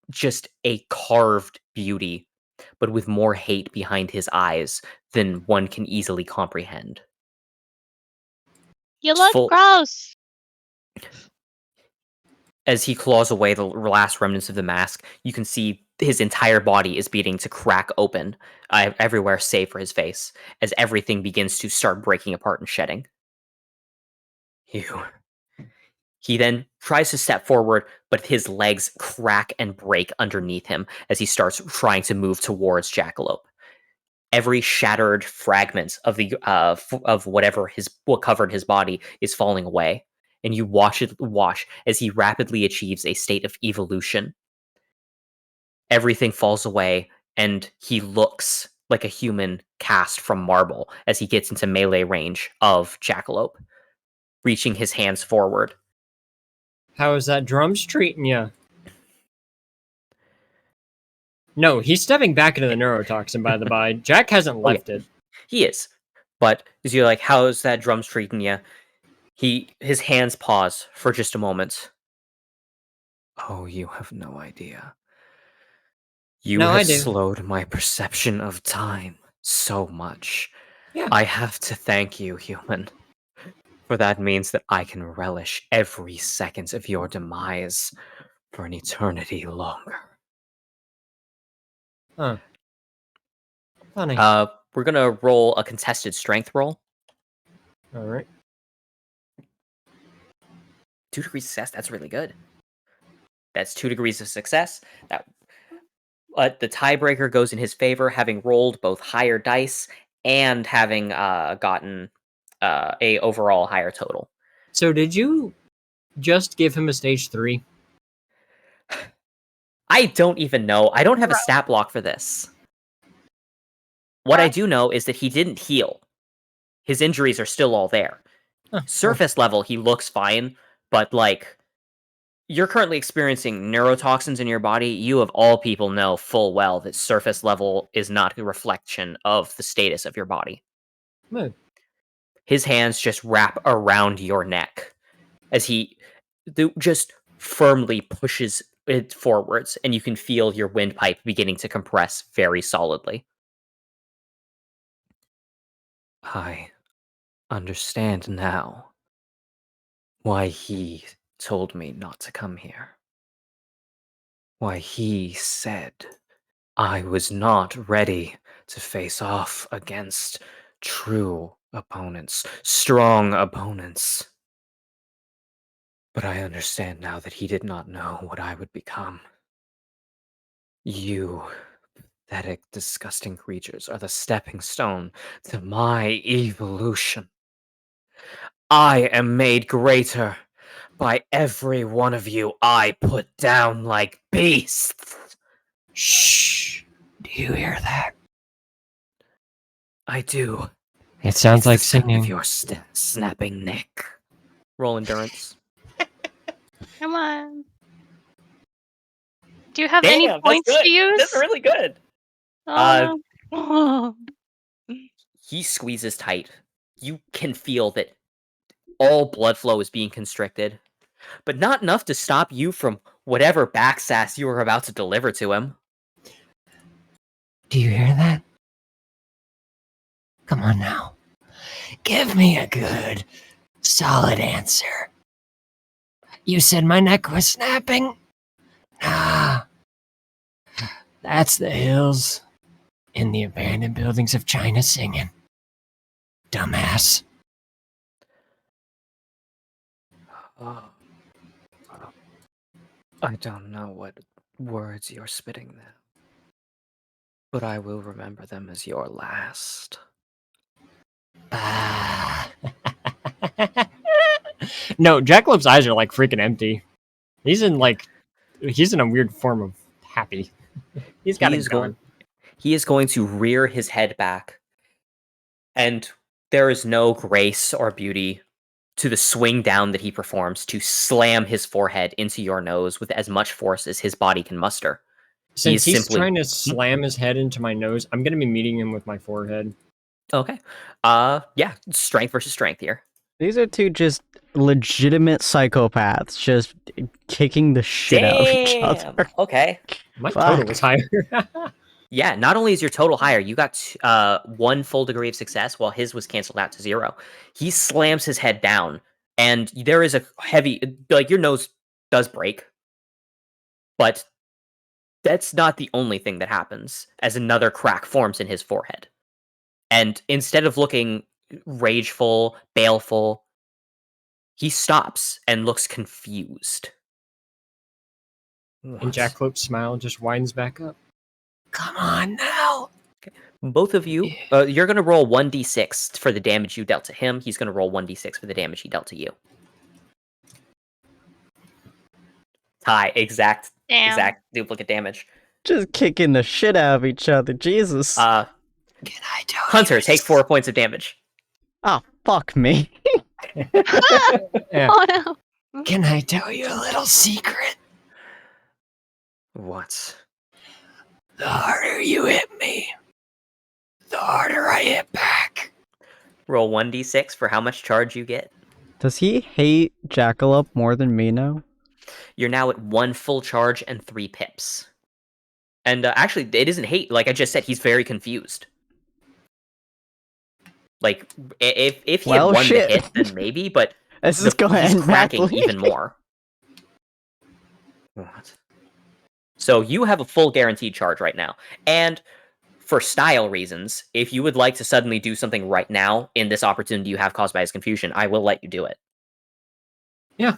S2: just a carved beauty, but with more hate behind his eyes than one can easily comprehend.
S3: You
S2: It's
S3: look
S2: full-
S3: gross.
S2: As he claws away the last remnants of the mask, you can see his entire body is beginning to crack open everywhere save for his face, as everything begins to start breaking apart and shedding. He then tries to step forward, but his legs crack and break underneath him as he starts trying to move towards Jackalope. Every shattered fragment of the of what covered his body is falling away, and you watch as he rapidly achieves a state of evolution. Everything falls away, and he looks like a human cast from marble as he gets into melee range of Jackalope, reaching his hands forward.
S4: How is that drums treating you? No, he's stepping back into the neurotoxin, by the by. Jack hasn't left it.
S2: He is. But as you're like, how's that drums treating you? His hands pause for just a moment. Oh, you have no idea. You
S4: No, I
S2: have
S4: do.
S2: slowed my perception of time so much. I have to thank you, human. For that means that I can relish every second of your demise for an eternity longer.
S4: Huh. Funny.
S2: We're gonna roll a contested strength roll.
S4: All right.
S2: 2 degrees of success. That's really good. That's 2 degrees of success. That the tiebreaker goes in his favor, having rolled both higher dice and having gotten a overall higher total.
S4: So did you just give him a stage 3?
S2: I don't even know. I don't have a
S3: Bro.
S2: stat block for this. What I
S3: Bro.
S2: do know is that he didn't heal. His injuries are still all there.
S4: Huh.
S2: Surface level, he looks fine, but like you're currently experiencing neurotoxins in your body. You of all people know full well that surface level is not a reflection of the status of your body.
S4: Well,
S2: His hands just wrap around your neck as he just firmly pushes it forwards, and you can feel your windpipe beginning to compress very solidly. I understand now why he told me not to come here. Why he said I was not ready to face off against true opponents, strong opponents. But I understand now that he did not know what I would become. You pathetic, disgusting creatures are the stepping stone to my evolution. I am made greater by every one of you I put down like beasts.
S6: Shh. Do you hear that?
S2: I do.
S6: It sounds
S2: It's
S6: like
S2: the sound
S6: singing.
S2: of your snapping neck. Roll endurance.
S5: Come on. Do you have any
S2: Damn, that's
S5: points
S2: good.
S5: to use?
S2: That's really good.
S5: Oh, no.
S2: He squeezes tight. You can feel that all blood flow is being constricted, but not enough to stop you from whatever backsass you were about to deliver to him.
S6: Do you hear that? Come on now. Give me a good, solid answer. You said my neck was snapping? Ah. That's the hills in the abandoned buildings of China singing. Dumbass.
S2: I don't know what words you're spitting now, but I will remember them as your last.
S6: Bah.
S4: no, Jackalop's eyes are like freaking empty. He's in a weird form of happy. He's got
S2: He
S4: it
S2: is
S4: going.
S2: He is going to rear his head back, and there is no grace or beauty to the swing down that he performs to slam his forehead into your nose with as much force as his body can muster.
S4: Since he's
S2: simply-
S4: trying to slam his head into my nose, I'm gonna be meeting him with my forehead.
S2: Okay. Yeah, strength versus strength here.
S1: These are two just legitimate psychopaths, just kicking the shit out of each other.
S2: Okay.
S4: My
S1: Fuck.
S4: total was higher.
S2: Yeah, not only is your total higher, you got 1 full degree of success while his was canceled out to 0. He slams his head down, and there is a heavy, like your nose does break, but that's not the only thing that happens, as another crack forms in his forehead. And instead of looking rageful, baleful, he stops and looks confused.
S4: And Jackalope's smile just winds back up.
S6: Come on now.
S2: Both of you, you're going to roll 1d6 for the damage you dealt to him. He's going to roll 1d6 for the damage he dealt to you. Tie, exact
S5: Damn.
S2: duplicate damage.
S1: Just kicking the shit out of each other. Jesus.
S6: Can I tell
S2: Hunter,
S6: you?
S2: take 4 points of damage.
S1: Oh, fuck me.
S4: Yeah.
S3: Oh no.
S6: Can I tell you a little secret?
S2: What?
S6: The harder you hit me, the harder I hit back.
S2: Roll 1d6 for how much charge you get.
S1: Does he hate Jackalope more than me now?
S2: You're now at 1 full charge and 3 pips. And actually, it isn't hate. Like I just said, he's very confused. Like if he
S1: Well,
S2: had won
S1: shit.
S2: the hit, then maybe, but
S1: This is going to
S2: he's
S1: end
S2: cracking
S1: badly.
S2: even more. What? So you have a full guaranteed charge right now. And for style reasons, if you would like to suddenly do something right now in this opportunity you have caused by his confusion, I will let you do it.
S4: Yeah.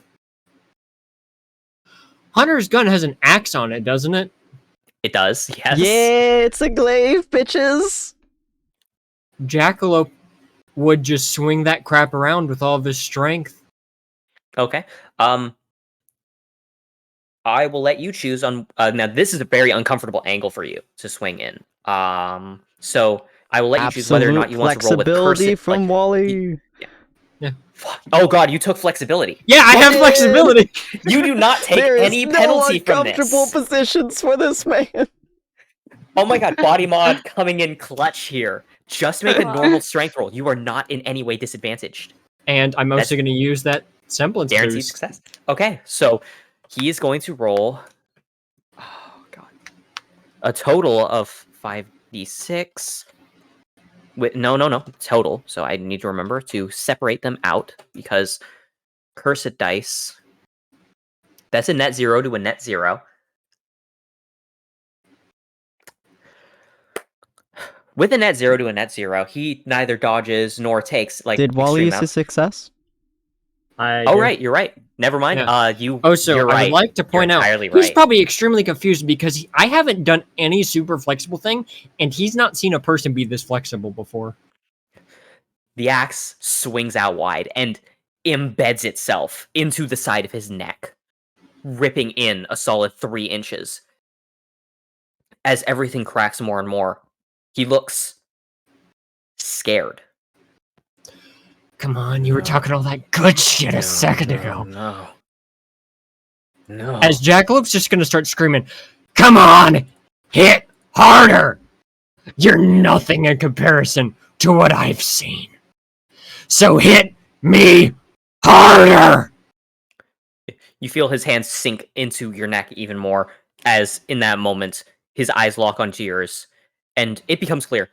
S4: Hunter's gun has an axe on it, doesn't it?
S2: It does, yes.
S1: Yeah, it's a glaive, bitches.
S4: Jackalope would just swing that crap around with all of his strength.
S2: Okay. I will let you choose on. Now, this is a very uncomfortable angle for you to swing in. So I will let you choose whether or not you want to roll with
S1: flexibility
S2: cursive.
S1: from Wally.
S4: Yeah.
S2: Fuck. Oh god, you took flexibility.
S4: Yeah, I have
S1: did.
S4: flexibility.
S2: You do not take
S1: There is
S2: any
S1: no
S2: penalty from
S1: uncomfortable
S2: this.
S1: positions for this man.
S2: Oh my god, body mod coming in clutch here. Just make a normal strength roll. You are not in any way disadvantaged.
S4: And I'm
S2: That's
S4: also going to use that semblance
S2: Guaranteed
S4: boost.
S2: success. Okay, so he is going to roll. Oh god, a total of 5d6. No, total. So I need to remember to separate them out because cursed dice. That's a net 0 to a net 0. With a net 0 to a net 0, he neither dodges nor takes like
S1: Did Wally
S2: extreme
S1: use
S2: out.
S1: his success?
S2: Oh right, you're right. Never mind.
S4: Yeah.
S2: You're
S4: I
S2: right.
S4: would like to point out,
S2: entirely
S4: he's
S2: right.
S4: probably extremely confused because I haven't done any super flexible thing, and he's not seen a person be this flexible before.
S2: The axe swings out wide and embeds itself into the side of his neck, ripping in a solid 3 inches. As everything cracks more and more, he looks scared.
S6: Come on, you were talking all that good shit a second ago.
S2: No.
S4: As Jackalope's just going to start screaming,
S6: Come on! Hit harder! You're nothing in comparison to what I've seen. So hit me harder!
S2: You feel his hands sink into your neck even more as, in that moment, his eyes lock onto yours, and it becomes clear.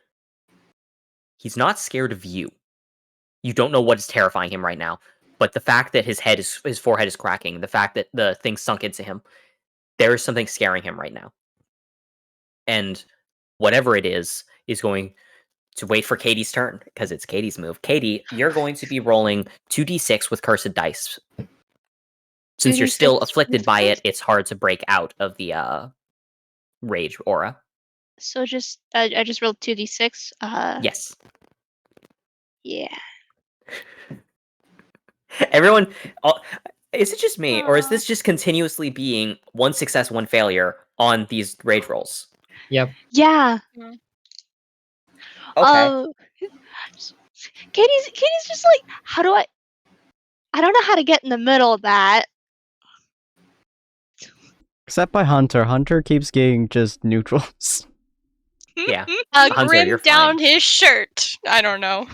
S2: He's not scared of you. You don't know what is terrifying him right now, but the fact that his forehead is cracking, the fact that the thing sunk into him, there is something scaring him right now. And whatever it is going to wait for Katie's turn, because it's Katie's move. Katie, you're going to be rolling 2d6 with cursed dice. Since you're still
S3: 2d6
S2: afflicted
S3: with
S2: by it,
S3: cursed?
S2: it's hard to break out of the rage aura.
S3: So just I just rolled 2d6.
S2: Yes.
S3: Yeah.
S2: Everyone, is it just me, or is this just continuously being 1 success, 1 failure on these rage rolls?
S4: yep.
S3: Yeah.
S2: Okay.
S3: Katie's just like, how do I don't know how to get in the middle of that.
S1: Except by Hunter. Hunter keeps getting just neutrals.
S2: Yeah. Hunter,
S5: Grim
S2: you're
S5: down
S2: fine.
S5: his shirt. I don't know.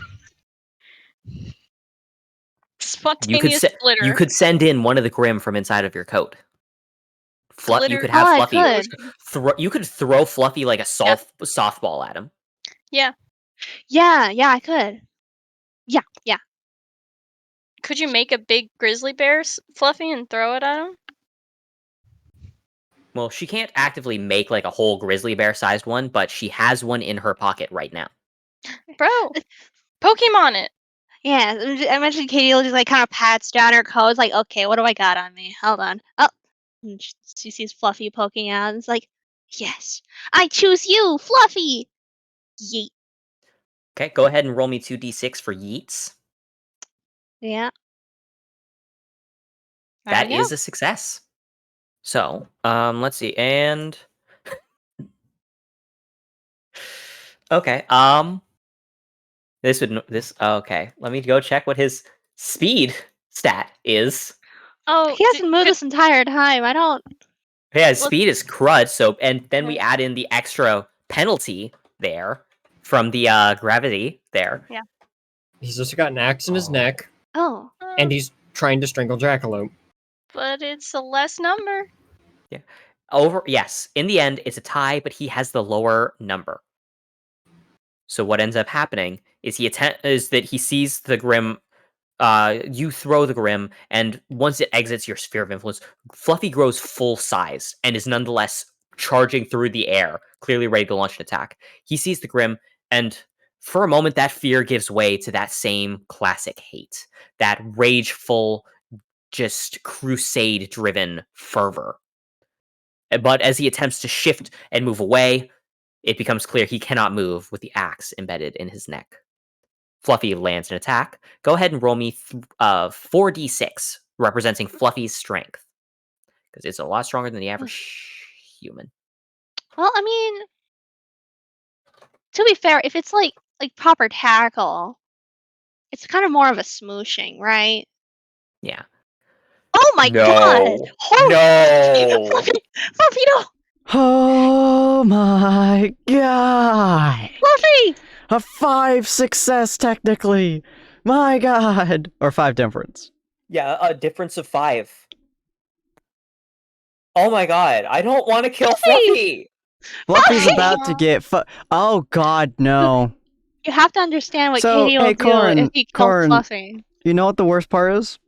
S5: Spontaneous glitter.
S2: You could send in one of the Grim from inside of your coat. You
S5: Glitter.
S2: could have
S3: Oh, I
S2: Fluffy.
S3: could.
S2: You could throw Fluffy like a softball at him.
S5: Yeah.
S3: Yeah, I could. Yeah.
S5: Could you make a big grizzly bear Fluffy and throw it at him?
S2: Well, she can't actively make like a whole grizzly bear sized one, but she has one in her pocket right now.
S5: Bro, Pokemon it.
S3: Yeah, I imagine Katie just like kind of pats down her coat. It's like, okay, what do I got on me? Hold on. Oh, and she sees Fluffy poking out. And it's like, yes, I choose you, Fluffy. Yeet.
S2: Okay, go ahead and roll me 2d6 for yeets.
S3: Yeah.
S2: That is a success. So, let's see, and okay, okay. Let me go check what his speed stat is.
S5: Oh,
S3: He hasn't moved this entire time. I don't.
S2: Yeah, his speed is crud. So, and then we add in the extra penalty there from the gravity there.
S5: Yeah.
S4: He's just got an axe in his neck,
S3: Oh.
S4: and he's trying to strangle Jackalope.
S5: But it's a less number.
S2: Yes, in the end, it's a tie, but he has the lower number. So what ends up happening is that he sees the Grim. You throw the Grim, and once it exits your sphere of influence, Fluffy grows full size and is nonetheless charging through the air, clearly ready to launch an attack. He sees the Grim, and for a moment, that fear gives way to that same classic hate, that rageful, just crusade-driven fervor. But as he attempts to shift and move away, it becomes clear he cannot move with the axe embedded in his neck. Fluffy lands an attack. Go ahead and roll me 4d6, representing Fluffy's strength, because it's a lot stronger than the average human.
S3: Well, I mean, to be fair, if it's like proper tackle, it's kind of more of a smooshing, right?
S2: Yeah.
S3: Oh my god! Holy
S2: No.
S3: Fluffy, no!
S1: Oh my god!
S3: Fluffy!
S1: A 5 success, technically! My god! Or 5 difference.
S2: Yeah, a difference of 5. Oh my god, I don't want to kill Fluffy!
S1: Fluffy's
S3: Fluffy!
S1: about to get oh god, no.
S3: You have to understand what
S1: So,
S3: Katie will
S1: hey,
S3: do if
S1: Corin,
S3: he kills
S1: Corin.
S3: Fluffy.
S1: You know what the worst part is?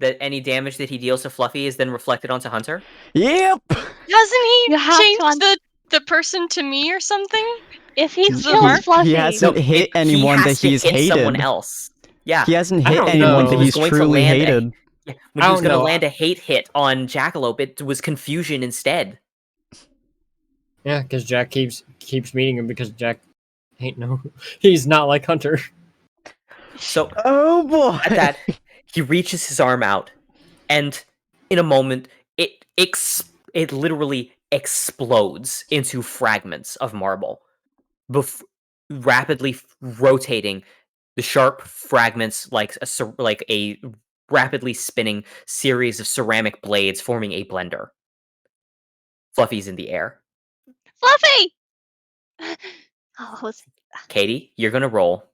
S2: That any damage that he deals to Fluffy is then reflected onto Hunter?
S1: Yep!
S5: Doesn't he
S3: You have
S5: change
S3: to
S5: the person to me or something?
S3: If he
S5: The
S3: kills
S5: mark?
S3: Fluffy,
S1: He hasn't hit anyone
S2: he
S1: that
S2: has to
S1: he's
S2: hit someone
S1: hated.
S2: else. Yeah.
S1: He hasn't
S4: I
S1: hit
S4: don't
S1: anyone
S4: know.
S1: that
S4: He was
S1: he's
S2: going to
S1: truly
S2: land
S1: hated.
S2: When
S4: I
S2: he was
S4: don't
S2: going to
S4: know.
S2: land a hate hit on Jackalope, it was confusion instead.
S4: Yeah, because Jack keeps meeting him because Jack ain't no. He's not like Hunter.
S2: So
S1: Oh boy!
S2: at that, he reaches his arm out, and in a moment, it literally explodes into fragments of marble, rapidly rotating the sharp fragments like a rapidly spinning series of ceramic blades forming a blender. Fluffy's in the air.
S3: Fluffy! Oh,
S2: Katie, you're gonna roll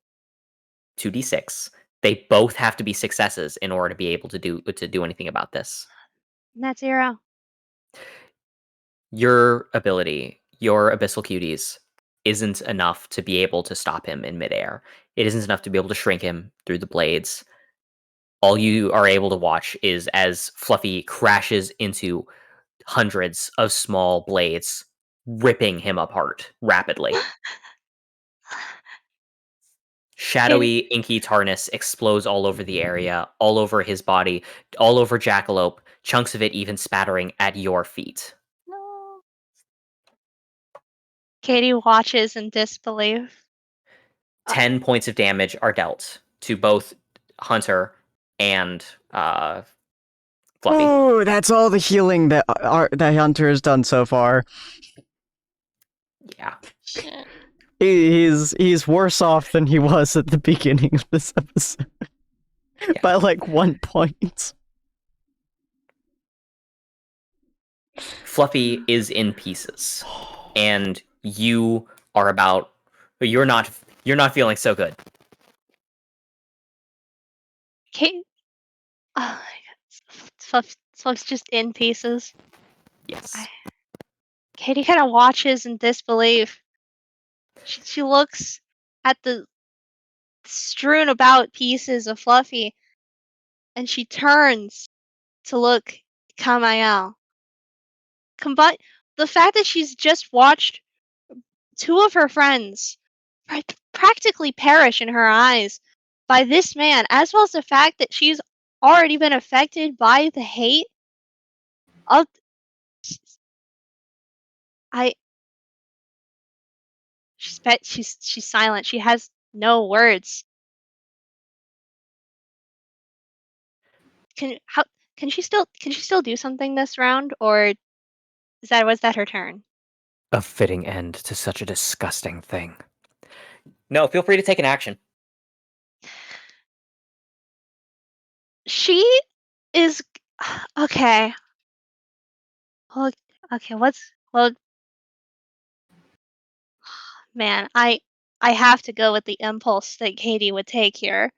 S2: 2d6. They both have to be successes in order to be able to do anything about this.
S3: net 0.
S2: Your ability, your abyssal cuties, isn't enough to be able to stop him in midair. It isn't enough to be able to shrink him through the blades. All you are able to watch is as Fluffy crashes into hundreds of small blades, ripping him apart rapidly. Shadowy, inky tartness explodes all over the area, all over his body, all over Jackalope, chunks of it even spattering at your feet.
S5: No.
S3: Katie watches in disbelief.
S2: 10 points of damage are dealt to both Hunter and Fluffy.
S1: Oh, that's all the healing that that Hunter has done so far.
S2: Yeah.
S5: Shit.
S1: He's worse off than he was at the beginning of this episode.
S2: Yeah.
S1: By like 1 point.
S2: Fluffy is in pieces, and you're not feeling so good.
S3: Kate. Oh my god. Fluff's just in pieces.
S2: Yes.
S3: Katie kind of watches in disbelief. She looks at the strewn about pieces of Fluffy, and she turns to look Kamael. The fact that she's just watched 2 of her friends practically perish in her eyes by this man, as well as the fact that she's already been affected by the hate of. She's silent. She has no words. Can she still do something this round, or was that her turn?
S2: A fitting end to such a disgusting thing. No, feel free to take an action.
S3: She is okay. Okay, man, I have to go with the impulse that Katie would take here.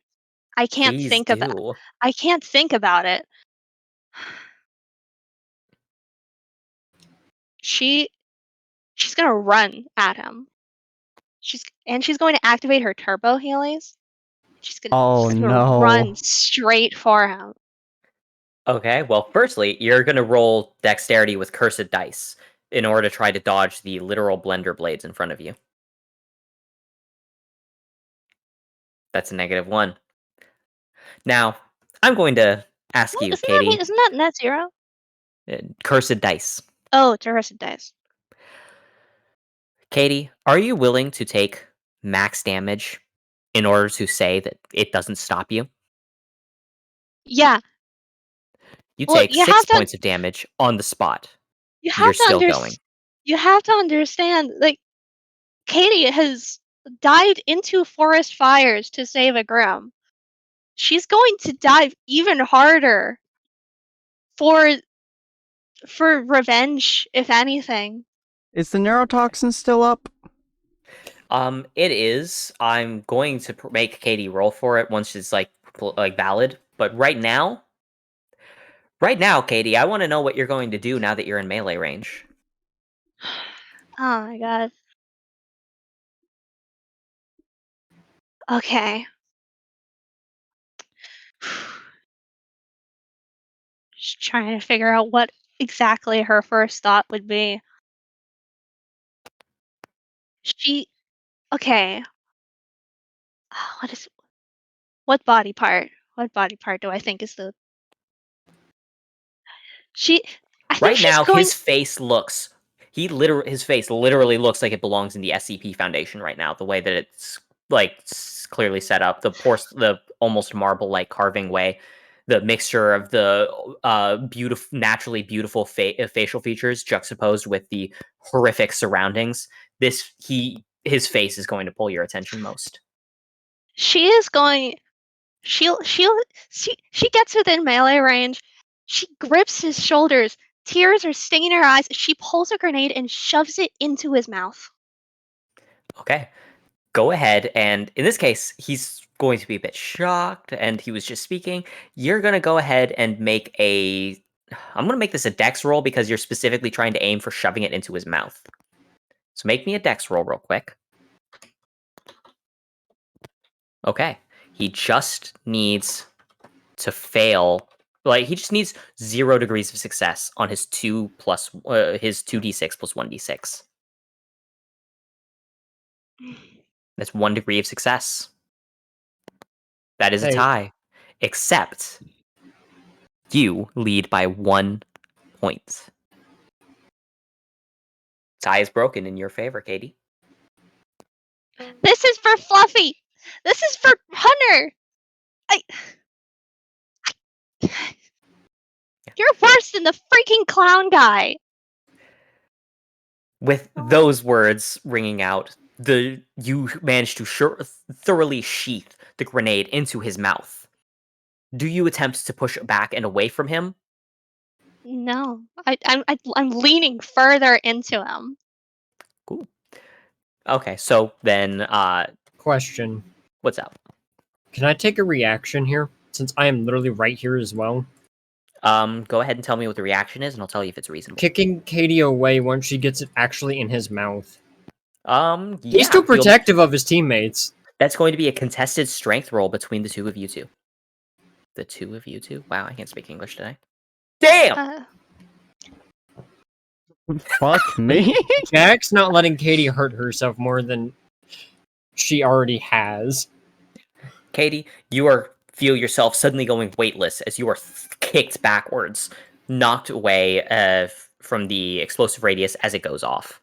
S3: I can't
S2: Please
S3: think about
S2: do.
S3: I can't think about it. She's gonna run at him. She's going to activate her turbo healies. She's gonna
S1: Oh,
S3: run
S1: no.
S3: straight for him.
S2: Okay, well, firstly, you're going to roll dexterity with cursed dice in order to try to dodge the literal blender blades in front of you. That's a -1. Now, I'm going to ask
S3: What?
S2: you, Katie,
S3: Isn't that net zero?
S2: cursed dice.
S3: Oh, Terracid dice.
S2: Katie, are you willing to take max damage in order to say that it doesn't stop you?
S3: Yeah.
S2: You
S3: Well,
S2: take 6 points of damage on the spot.
S3: You
S2: You're
S3: have to
S2: still going.
S3: You have to understand, like, Katie has dived into forest fires to save a Grim. She's going to dive even harder for revenge, if anything.
S1: Is the neurotoxin still up?
S2: It is. I'm going to make Katie roll for it once it's like valid. But right now, Katie, I want to know what you're going to do now that you're in melee range.
S3: Oh my god. Okay. Just trying to figure out what exactly her first thought would be. Okay. What body part? What body part do I think is the she I think
S2: Right
S3: she's
S2: now,
S3: going
S2: his face looks. His face literally looks like it belongs in the SCP Foundation right now. The way that it's clearly set up, the almost marble-like carving way, the mixture of the naturally beautiful facial features juxtaposed with the horrific surroundings. His face is going to pull your attention most.
S3: she is going she gets within melee range. She grips his shoulders. Tears are staining her eyes. She pulls a grenade and shoves it into his mouth.
S2: Okay. Go ahead, and in this case, he's going to be a bit shocked, and he was just speaking. You're going to go ahead and make I'm going to make this a dex roll because you're specifically trying to aim for shoving it into his mouth. So make me a dex roll real quick. Okay. He just needs to fail. He just needs 0 degrees of success on his 2d6 plus 1d6. That's 1 degree of success. That is a
S4: Hey.
S2: tie. Except you lead by 1 point. Tie is broken in your favor, Katie.
S3: This is for Fluffy. This is for Hunter. You're worse than the freaking clown guy.
S2: With those words ringing out, you manage to thoroughly sheath the grenade into his mouth. Do you attempt to push back and away from him?
S3: No, I'm leaning further into him.
S2: Cool. Okay, so then,
S4: Question.
S2: what's up?
S4: Can I take a reaction here? Since I am literally right here as well.
S2: Go ahead and tell me what the reaction is, and I'll tell you if it's reasonable.
S4: Kicking Katie away once she gets it actually in his mouth.
S2: Yeah,
S4: He's too protective of his teammates.
S2: That's going to be a contested strength roll between the two of you two. The two of you two? Wow, I can't speak English today. Damn!
S1: Fuck me.
S4: Jack's not letting Katie hurt herself more than she already has.
S2: Katie, you feel yourself suddenly going weightless as you are kicked backwards, knocked away from the explosive radius as it goes off.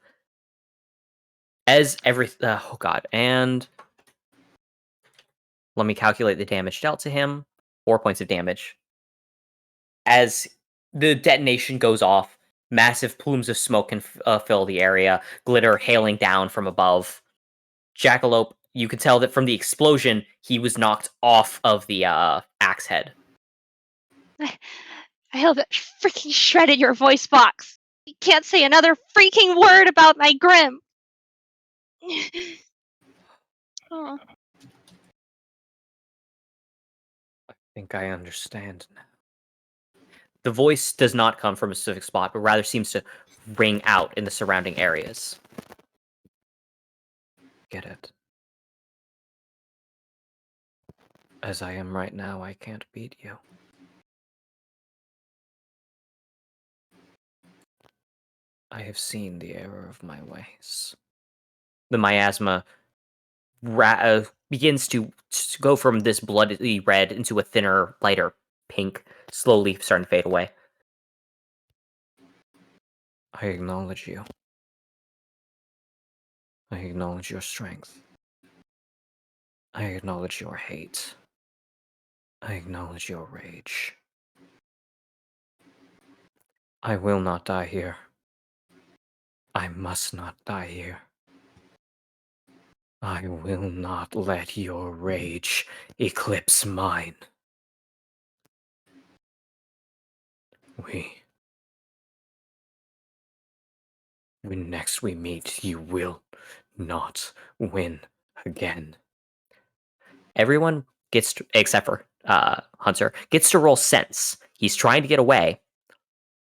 S2: Oh god, and let me calculate the damage dealt to him. 4 points of damage. As the detonation goes off, massive plumes of smoke can fill the area, glitter hailing down from above. Jackalope, you can tell that from the explosion, he was knocked off of the axe head.
S3: I hope it freaking shredded your voice box. You can't say another freaking word about my Grim.
S5: Oh.
S2: I think I understand now. The voice does not come from a specific spot, but rather seems to ring out in the surrounding areas. get it. As I am right now, I can't beat you. I have seen the error of my ways. The miasma begins to go from this bloody red into a thinner, lighter pink, slowly starting to fade away. I acknowledge you. I acknowledge your strength. I acknowledge your hate. I acknowledge your rage. I will not die here. I must not die here. I will not let your rage eclipse mine. When next we meet, you will not win again. Everyone gets to, except for Hunter, gets to roll sense. He's trying to get away.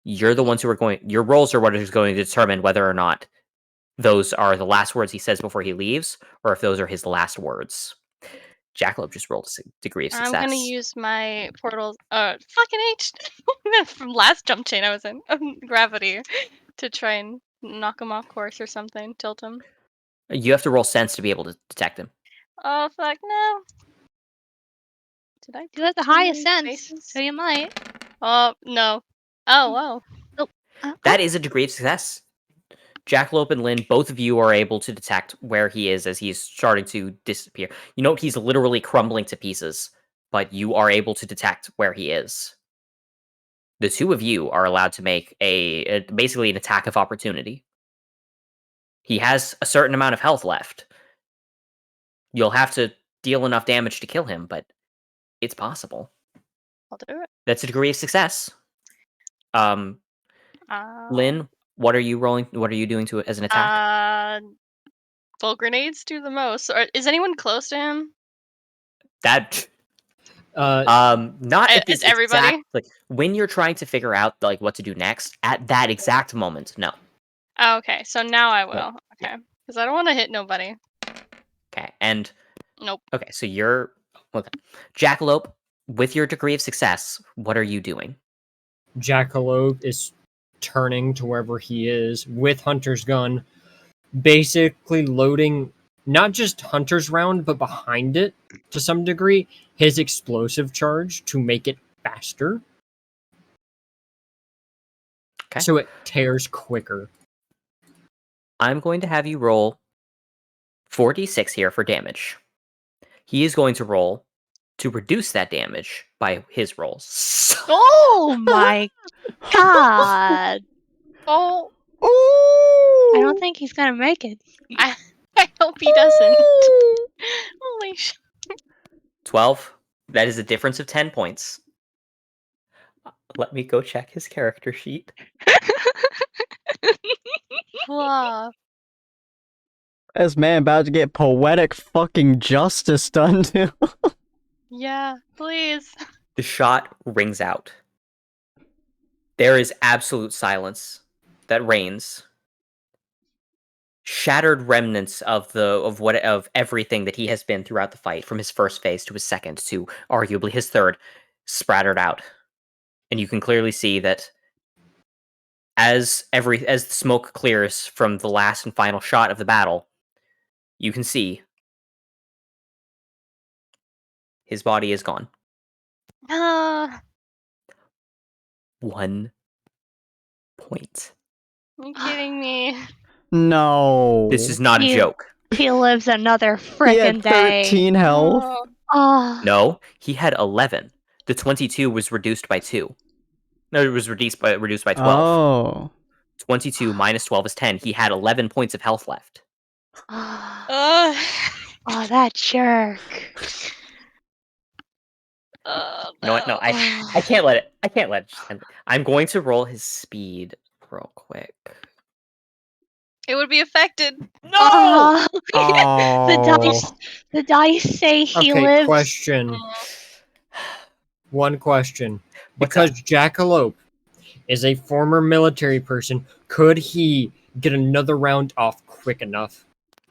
S2: You're the ones who are going. Your rolls are what is going to determine whether or not those are the last words he says before he leaves, or if those are his last words. Jackalope just rolled a degree of success.
S5: I'm gonna use my portal. Fucking H from last jump chain I was in, gravity, to try and knock him off course or something, tilt him.
S2: You have to roll sense to be able to detect him.
S5: Oh fuck no! Did I
S3: You have the
S5: too many
S3: highest sense,
S5: spaces?
S3: so you might.
S5: Oh no! Oh wow!
S2: That is a degree of success. Jackalope and Lynn, both of you are able to detect where he is as he's starting to disappear. You know, he's literally crumbling to pieces, but you are able to detect where he is. The two of you are allowed to make basically an attack of opportunity. He has a certain amount of health left. You'll have to deal enough damage to kill him, but it's possible.
S5: I'll do it.
S2: That's a degree of success.
S5: Uh,
S2: Lynn, what are you rolling? What are you doing to it as an attack?
S5: Well, grenades do the most. Is anyone close to him?
S2: That not at this
S5: Is everybody?
S2: exact, like when you're trying to figure out like what to do next at that exact moment. No.
S5: Oh, okay, so now I will.
S2: Yeah.
S5: Okay, because I don't want to hit nobody.
S2: Okay, and
S5: Nope.
S2: okay, so you're okay. Jackalope, with your degree of success, what are you doing?
S4: Jackalope is turning to wherever he is with Hunter's gun, basically loading not just Hunter's round, but behind it, to some degree, his explosive charge to make it faster.
S2: Okay.
S4: So it tears quicker.
S2: I'm going to have you roll 4d6 here for damage. He is going to roll to reduce that damage by his rolls.
S3: Oh my god!
S5: Oh,
S3: I don't think he's gonna make it.
S5: I hope he doesn't. Holy shit!
S2: 12. That is a difference of 10 points. Let me go check his character sheet.
S5: Wow.
S1: This man about to get poetic fucking justice done to.
S5: Yeah, please.
S2: The shot rings out. There is absolute silence that reigns. Shattered remnants of everything that he has been throughout the fight, from his first phase to his second to arguably his third, splattered out. And you can clearly see that as the smoke clears from the last and final shot of the battle, you can see his body is gone. 1 point.
S5: You kidding me?
S1: No.
S2: This is not a
S3: You-
S2: joke.
S3: He lives another
S1: He
S3: frickin'
S1: had
S3: day.
S1: 13 health.
S5: Oh,
S3: Oh.
S2: No, he had 11. The 22 was reduced by 2. No, it was reduced by 12.
S1: Oh.
S2: 22 minus 12 is 10. He had 11 points of health left.
S3: Oh, that jerk.
S2: You know what? No, I can't let it. I can't let it just end. I'm going to roll his speed real quick.
S5: it would be affected.
S3: Oh.
S1: Oh.
S3: The dice say he
S4: Okay,
S3: lives.
S4: question. One question.
S2: What's
S4: Because Jackalope is a former military person, could he get another round off quick enough?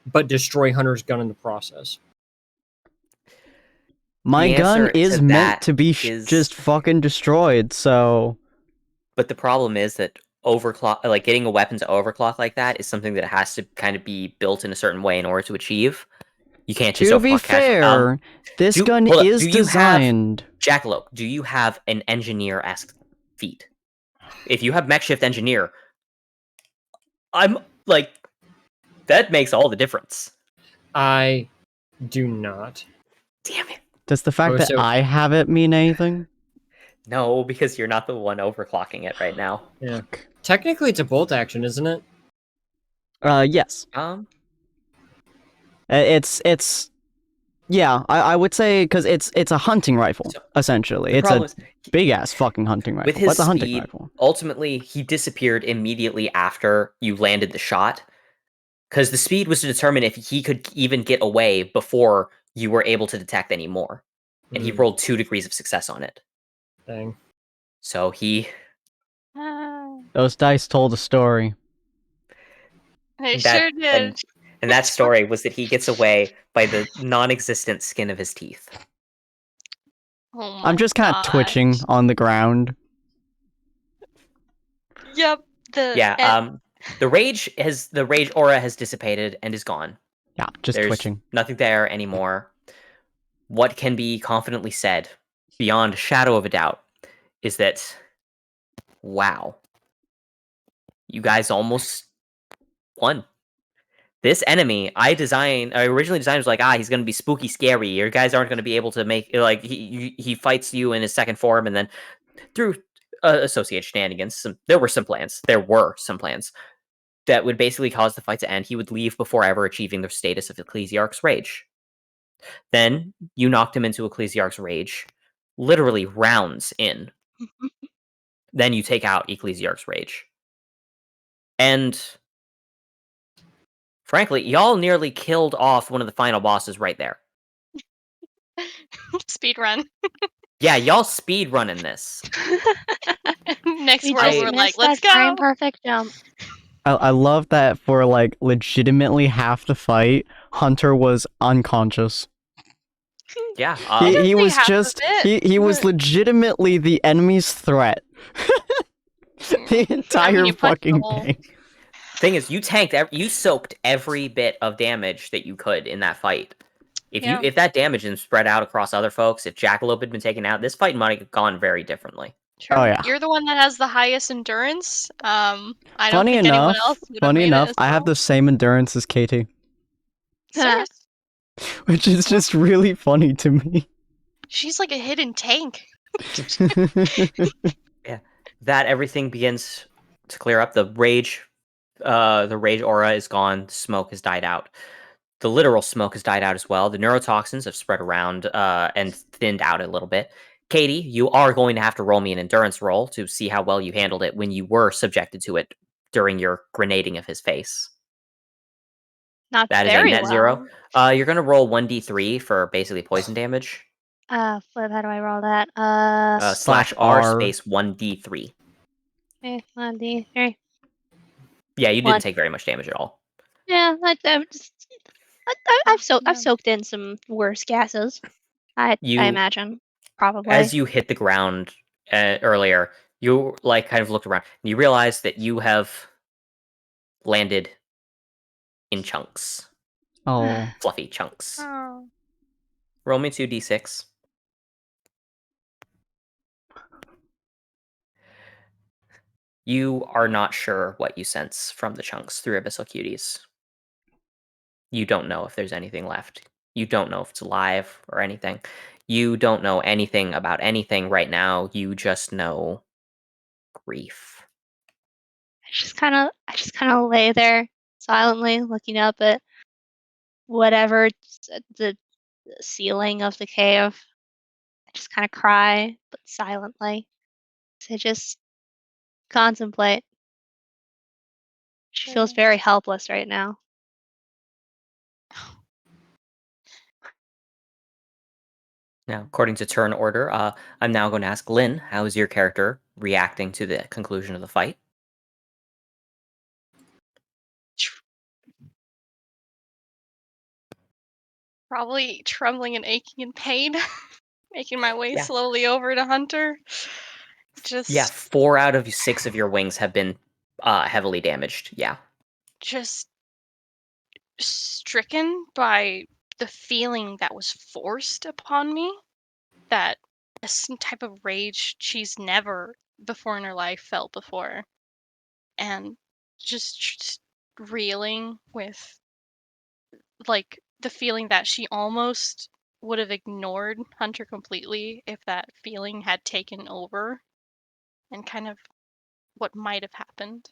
S4: but destroy Hunter's gun in the process.
S1: My
S2: The
S1: gun
S2: answer
S1: is
S2: to
S1: meant
S2: that
S1: to be
S2: is-
S1: just fucking destroyed, so...
S2: But the problem is that overclock, like getting a weapon to overclock like that, is something that has to kind of be built in a certain way in order to achieve. You can't just
S1: To be
S2: overclock
S1: fair, this gun
S2: hold up,
S1: is
S2: do you have-
S1: designed...
S2: Jackalope, do you have an engineer-esque feat? If you have mech shift engineer, I'm like, that makes all the difference.
S4: I do not.
S2: Damn it.
S1: Does the fact
S4: Oh,
S1: that
S4: so-
S1: I have it mean anything?
S2: No, because you're not the one overclocking it right now.
S4: Yeah. Technically, it's a bolt action, isn't it?
S1: Yes.
S2: Um,
S1: It's... Yeah, I would say, because it's a hunting rifle,
S2: So,
S1: essentially.
S2: the
S1: It's
S2: problem
S1: a
S2: is,
S1: big-ass fucking hunting rifle.
S2: with his
S1: What's a hunting
S2: speed,
S1: rifle?
S2: ultimately, he disappeared immediately after you landed the shot. Because the speed was to determine if he could even get away before you were able to detect any more. And he rolled 2 degrees of success on it.
S4: Dang.
S2: So he...
S1: Those dice told a story.
S5: They
S2: that-
S5: sure did.
S2: And that story was that he gets away by the non-existent skin of his teeth.
S5: Oh
S1: I'm
S5: my
S1: just kind of twitching
S5: gosh.
S1: on the ground.
S5: Yep.
S2: Yeah, the rage aura has dissipated and is gone.
S1: Yeah, just
S2: There's
S1: twitching.
S2: nothing there anymore. What can be confidently said, beyond a shadow of a doubt, is that, wow, you guys almost won. This enemy, I originally designed was like, he's gonna be spooky, scary. Your guys aren't gonna be able to make like he fights you in his second form, and then through associated shenanigans, there were some plans that would basically cause the fight to end. He would leave before ever achieving the status of Ecclesiarch's Rage. Then you knocked him into Ecclesiarch's Rage, literally rounds in. Then you take out Ecclesiarch's Rage. And frankly, y'all nearly killed off one of the final bosses right there.
S5: Speed run.
S2: Yeah, y'all speed running this.
S5: Next
S3: We
S5: world,
S3: just
S5: we're like,
S3: missed
S5: let's
S3: that
S5: go.
S3: frame perfect jump.
S1: I love that for, like, legitimately half the fight, Hunter was unconscious.
S2: Yeah,
S1: He was
S5: half of
S1: just...
S5: it,
S1: He was
S5: but-
S1: legitimately the enemy's threat. The entire
S5: you punched the
S1: fucking
S5: hole.
S1: thing.
S2: thing is, you soaked every bit of damage that you could in that fight.
S5: Yeah.
S2: If that damage had spread out across other folks, if Jackalope had been taken out, this fight might have gone very differently.
S5: True.
S1: Oh, yeah.
S5: You're the one that has the highest endurance. I don't
S1: Funny
S5: think anyone
S1: enough,
S5: else would have made it as
S1: I have
S5: well.
S1: the same endurance as Katie,
S5: Serious.
S1: which is just really funny to me.
S5: She's like a hidden tank.
S2: That everything begins to clear up. The rage aura is gone. The smoke has died out. The literal smoke has died out as well. The neurotoxins have spread around and thinned out a little bit. Katie, you are going to have to roll me an endurance roll to see how well you handled it when you were subjected to it during your grenading of his face.
S3: Not
S2: That is a
S3: very
S2: net
S3: well.
S2: 0. You're going to roll 1d3 for basically poison damage.
S3: Flip, how do I roll that?
S2: Slash R space 1d3.
S3: Okay, 1d3.
S2: Yeah, you
S3: One.
S2: didn't take very much damage at all.
S3: Yeah, I've soaked in some worse gases. I imagine, probably.
S2: As you hit the ground earlier, you like kind of looked around and you realize that you have landed in chunks,
S1: Oh.
S2: fluffy chunks.
S5: Oh.
S2: Roll me 2d6. You are not sure what you sense from the chunks through Abyssal Cuties. You don't know if there's anything left. You don't know if it's alive or anything. You don't know anything about anything right now. You just know grief.
S3: I just kind of lay there silently, looking up at whatever the ceiling of the cave. I just kind of cry, but silently. I just contemplate. She feels very helpless right now.
S2: Now, according to turn order, I'm now going to ask Lynn, how is your character reacting to the conclusion of the fight?
S5: Probably trembling and aching in pain, making my way
S2: Yeah.
S5: slowly over to Hunter. Just,
S2: Yeah, 4 out of 6 of your wings have been heavily damaged. Yeah.
S5: just stricken by the feeling that was forced upon me, that some type of rage she's never before in her life felt before, and just reeling with like the feeling that she almost would have ignored Hunter completely if that feeling had taken over, and kind of what might have happened.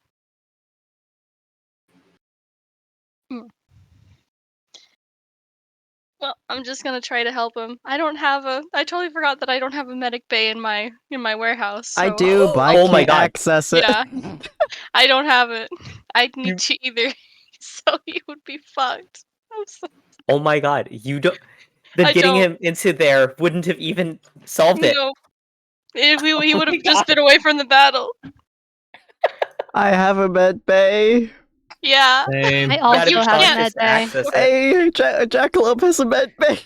S5: Well, I'm just gonna try to help him. I totally forgot that I don't have a medic bay in my warehouse. So
S1: I do, but I
S2: Oh my
S1: can't
S2: God.
S1: access it.
S5: Yeah. I don't have it. I'd need
S2: You-
S5: to either, so you would be fucked. I'm so,
S2: Oh my God. You don't. The
S5: I
S2: getting
S5: don't.
S2: him into there wouldn't have even solved it.
S5: No, he
S2: Oh
S5: would
S2: my
S5: have just
S2: God.
S5: been away from the battle.
S1: I have a med bay.
S5: Yeah.
S4: Same.
S3: I
S2: That
S3: also
S2: is
S3: have a
S2: probably
S3: med
S2: just
S3: bay.
S2: access it.
S1: Hey, Jackalope has a med bay.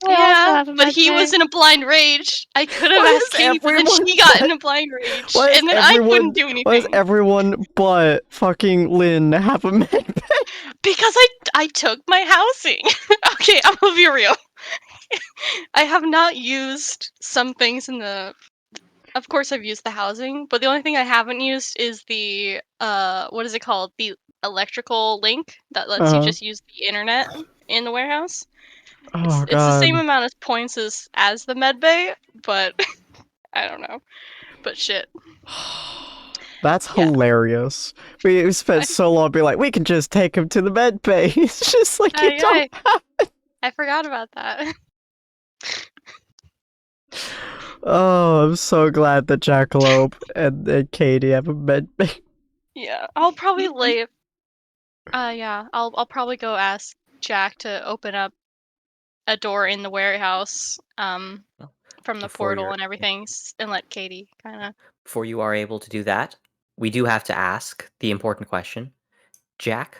S3: I also
S5: Yeah,
S3: have a
S5: but
S3: med
S5: he was
S3: bay.
S5: in a blind rage. I could have
S1: Why
S5: asked
S1: is
S5: Katie, but then
S1: everyone
S5: she got in
S1: but-
S5: a blind rage,
S1: Why is
S5: and then I couldn't do anything.
S1: Why does everyone but fucking Lynn have a med bay?
S5: Because I took my housing. Okay, I'm gonna be real. I have not used some things in the. Of course, I've used the housing, but the only thing I haven't used is the what is it called? The electrical link that lets you
S1: Uh-huh.
S5: just use the internet in the warehouse.
S1: Oh
S5: It's the same
S1: god.
S5: amount of points as the med bay, but I don't know. But shit.
S1: That's
S5: Yeah.
S1: hilarious. We spent so long being like, we can just take him to the med bay. It's just like you don't have.
S5: I forgot about that.
S1: Oh, I'm so glad that Jackalope and Katie have a med bay.
S5: Yeah, I'll probably lay. Yeah, I'll probably go ask Jack to open up a door in the warehouse, from the
S2: Before
S5: portal
S2: you're-
S5: and everything, and let Katie kind of.
S2: Before you are able to do that, we do have to ask the important question. Jack,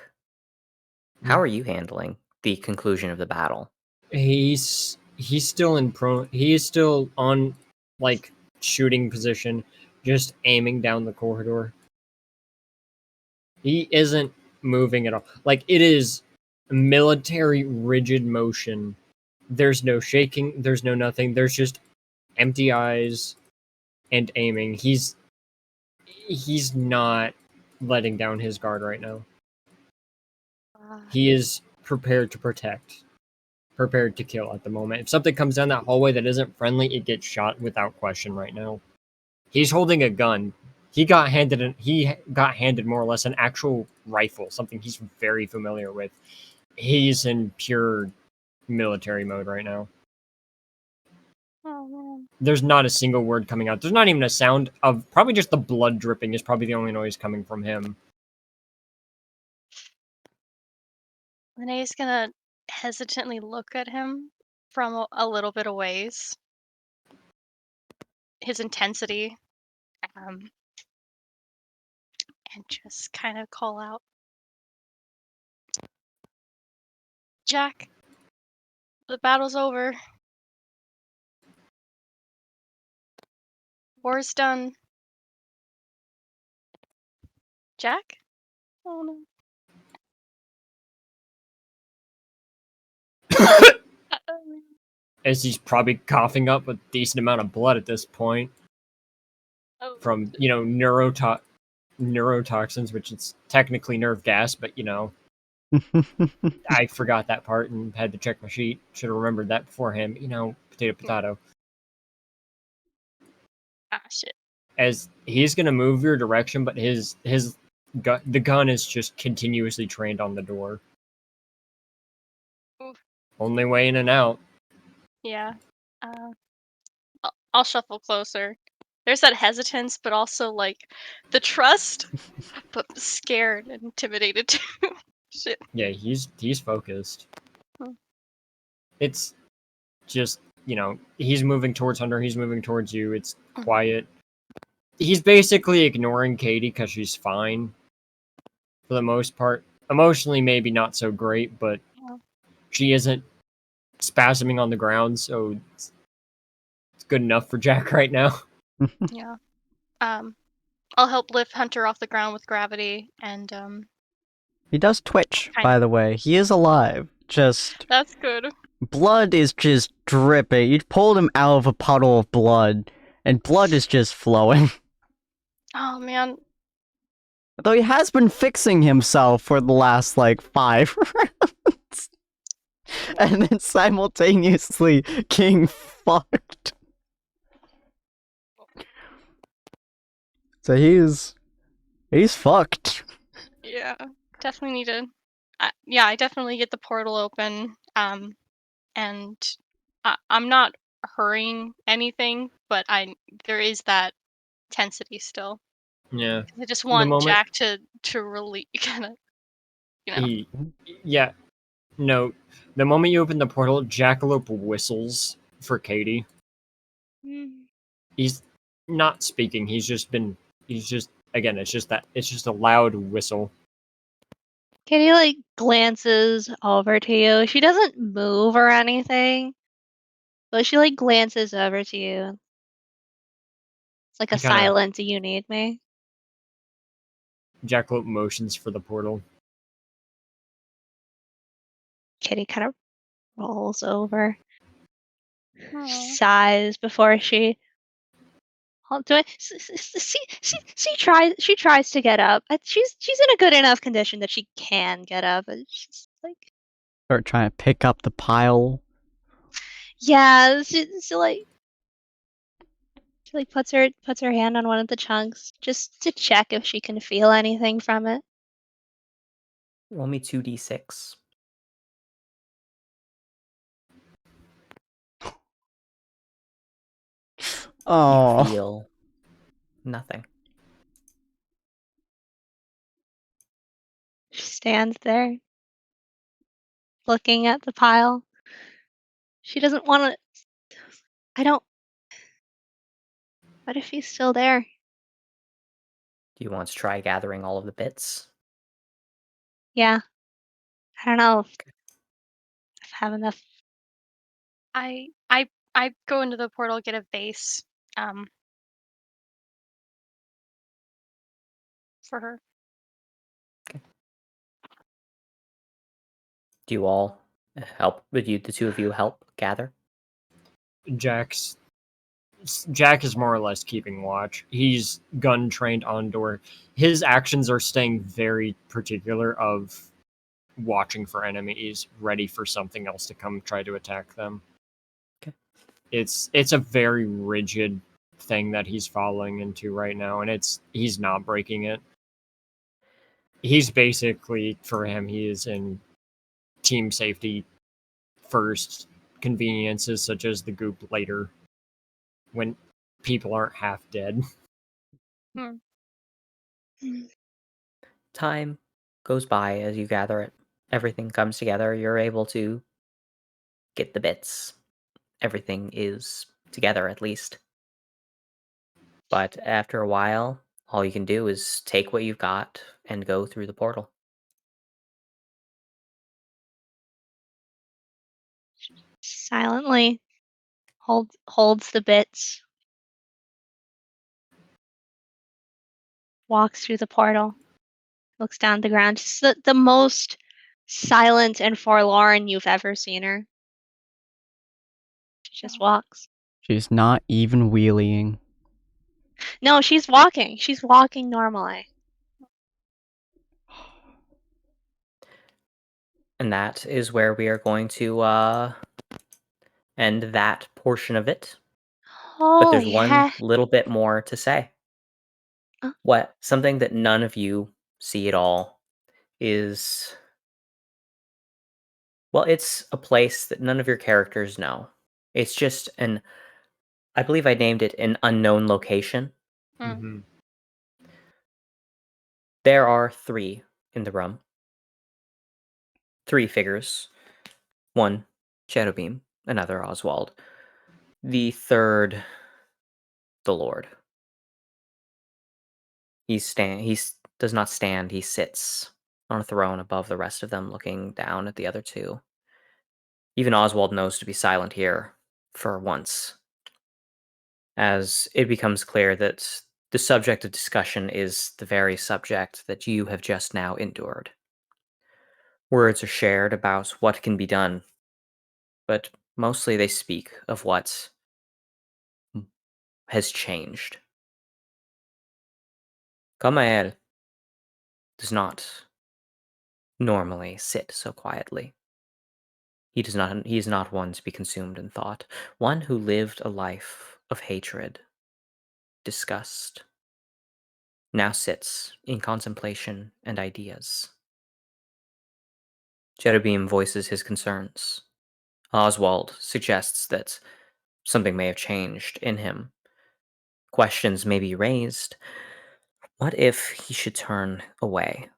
S2: how are you handling the conclusion of the battle?
S4: He's still in prone. He is still on like shooting position, just aiming down the corridor. He isn't moving at all. Like it is military rigid motion. There's no shaking, there's no nothing. There's just empty eyes and aiming. He's not letting down his guard right now. He is prepared to protect, prepared to kill at the moment. If something comes down that hallway that isn't friendly, it gets shot without question right now. He's holding a gun. He got handed more or less an actual rifle, something he's very familiar with. He's in pure military mode right now.
S5: Oh man.
S4: There's not a single word coming out. There's not even a sound of, probably just the blood dripping is probably the only noise coming from him.
S5: Linnea gonna hesitantly look at him from a little bit of ways. His intensity, and just kind of call out, Jack, the battle's over. War's done. Jack? Oh no.
S4: As he's probably coughing up a decent amount of blood at this point
S5: Oh,
S4: from, neurotoxins, which is technically nerve gas, but, I forgot that part and had to check my sheet. Should have remembered that beforehand. Potato.
S5: shit.
S4: As he's gonna move your direction, but the gun is just continuously trained on the door.
S5: Oof.
S4: Only way in and out.
S5: Yeah. I'll shuffle closer. There's that hesitance, but also like the trust, but scared and intimidated too. Shit.
S4: Yeah, he's focused.
S5: Hmm.
S4: It's just, he's moving towards Hunter, he's moving towards you. It's quiet. He's basically ignoring Katie because she's fine for the most part. Emotionally, maybe not so great, but
S5: Yeah.
S4: she isn't spasming on the ground, so it's good enough for Jack right now.
S5: Yeah. I'll help lift Hunter off the ground with gravity, and
S1: He does twitch,
S5: Kind
S1: by the way. He is alive. Just
S5: that's good.
S1: blood is just dripping. You pulled him out of a puddle of blood, and blood is just flowing.
S5: Oh man,
S1: Though he has been fixing himself for the last, like, 5 rounds. And then simultaneously getting fucked. So he's fucked.
S5: yeah, definitely need to. Yeah, I definitely get the portal open. And I'm not hurrying anything, but there is that tensity still.
S4: Yeah.
S5: I just want
S4: moment-
S5: Jack to really kind of,
S4: Yeah. No. The moment you open the portal, Jackalope whistles for Katie. He's not speaking. He's just again. It's just a loud whistle.
S3: Kitty like glances over to you. She doesn't move or anything, but she like glances over to you. It's like a
S4: I kinda-
S3: silent "Do you need me?"
S4: Jackalope motions for the portal.
S3: Kitty kind of rolls over,
S5: Aw.
S3: sighs before she. She tries to get up. She's in a good enough condition that she can get up. But she's like,
S1: Start trying to pick up the pile.
S3: yeah. She puts her hand on one of the chunks just to check if she can feel anything from it.
S2: Roll me 2d6.
S1: Oh.
S2: You feel nothing.
S3: She stands there, looking at the pile. She doesn't want to. I don't. What if he's still there?
S2: Do you want to try gathering all of the bits?
S3: Yeah. I don't know if I have enough.
S5: I go into the portal, get a vase, for her.
S2: Do you all help? Would you, the two of you, help gather?
S4: Jack is more or less keeping watch. He's gun trained on door. His actions are staying very particular of watching for enemies, ready for something else to come try to attack them.
S2: Okay.
S4: It's a very rigid thing that he's following into right now, and he's not breaking it. He's basically, for him, he is in team safety first, conveniences such as the goop later, when people aren't half dead.
S2: Time goes by as you gather it. Everything comes together. You're able to get the bits. Everything is together, at least. But after a while, all you can do is take what you've got and go through the portal.
S3: Silently holds the bits. Walks through the portal. Looks down at the ground. Just the most silent and forlorn you've ever seen her. She just walks.
S1: She's not even wheeling.
S3: No, she's walking. She's walking normally.
S2: And that is where we are going to end that portion of it. But there's
S3: Holy
S2: one
S3: heck.
S2: little bit more to say. Something that none of you see at all is, well, it's a place that none of your characters know. It's just I believe I named it an unknown location.
S4: Mm-hmm.
S2: There are 3 in the room. 3 figures. One, Shadowbeam. Another, Oswald. The third, the Lord. He does not stand. He sits on a throne above the rest of them, looking down at the other 2. Even Oswald knows to be silent here for once, as it becomes clear that the subject of discussion is the very subject that you have just now endured. Words are shared about what can be done, but mostly they speak of what has changed. Kamael does not normally sit so quietly. He is not one to be consumed in thought, one who lived a life of hatred, disgust, now sits in contemplation and ideas. Cherubim voices his concerns. Oswald suggests that something may have changed in him. Questions may be raised. What if he should turn away?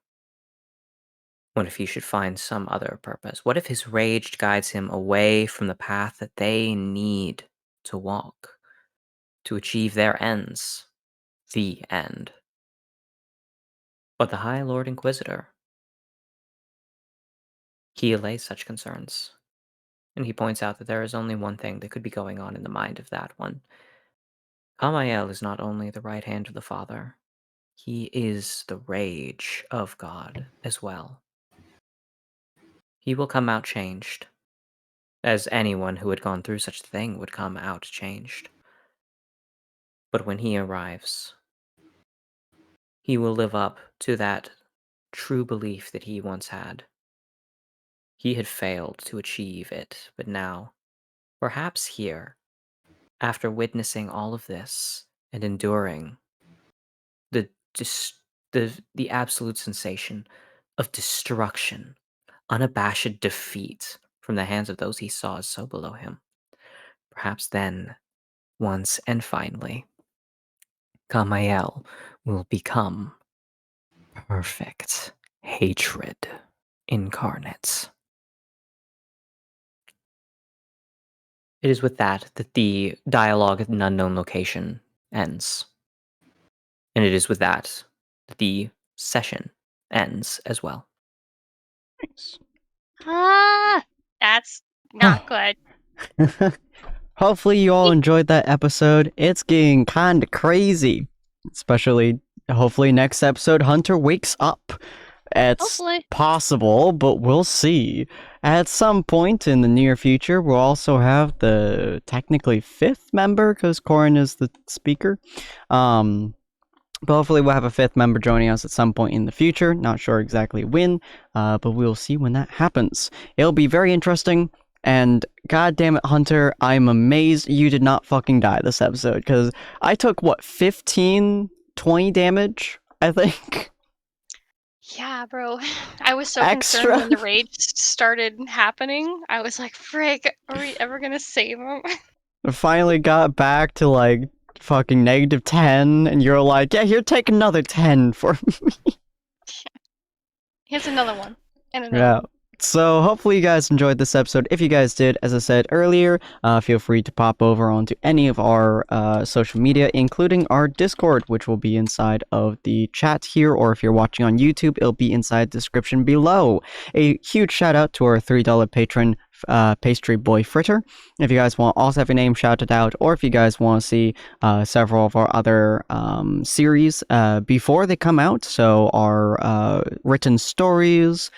S2: What if he should find some other purpose? What if his rage guides him away from the path that they need to walk to achieve their ends? The end. But the High Lord Inquisitor, he allays such concerns, and he points out that there is only one thing that could be going on in the mind of that one. Kamael is not only the right hand of the Father, he is the rage of God as well. He will come out changed, as anyone who had gone through such a thing would come out changed. But when he arrives, he will live up to that true belief that he once had. He had failed to achieve it, but now, perhaps here, after witnessing all of this and enduring the absolute sensation of destruction, unabashed defeat from the hands of those he saw as so below him, perhaps then, once and finally, Kamael will become perfect hatred incarnate. It is with that the dialogue at an unknown location ends. And it is with that the session ends as well.
S1: Nice.
S5: Ah, that's not good.
S1: Hopefully you all enjoyed that episode. It's getting kind of crazy. Especially, hopefully next episode, Hunter wakes up. It's
S3: Hopefully.
S1: possible, but we'll see. At some point in the near future, we'll also have the technically 5th member, because Corin is the speaker. But hopefully we'll have a 5th member joining us at some point in the future. Not sure exactly when, but we'll see when that happens. It'll be very interesting. And god damn it, Hunter, I'm amazed you did not fucking die this episode, because I took, 15, 20 damage, I think?
S5: Yeah, bro. I was so
S1: Extra.
S5: concerned when the rage started happening. I was like, frick, are we ever gonna save him?
S1: I finally got back to, fucking -10, and you're like, yeah, here, take another 10 for me.
S5: Here's another one. And another
S1: Yeah.
S5: one.
S1: So hopefully you guys enjoyed this episode. If you guys did, as I said earlier, feel free to pop over onto any of our social media, including our Discord, which will be inside of the chat here, or if you're watching on YouTube, it'll be inside the description below. A huge shout out to our $3 patron, Pastry Boy Fritter. If you guys want also have your name shouted out, or if you guys want to see several of our other series before they come out, so our written stories,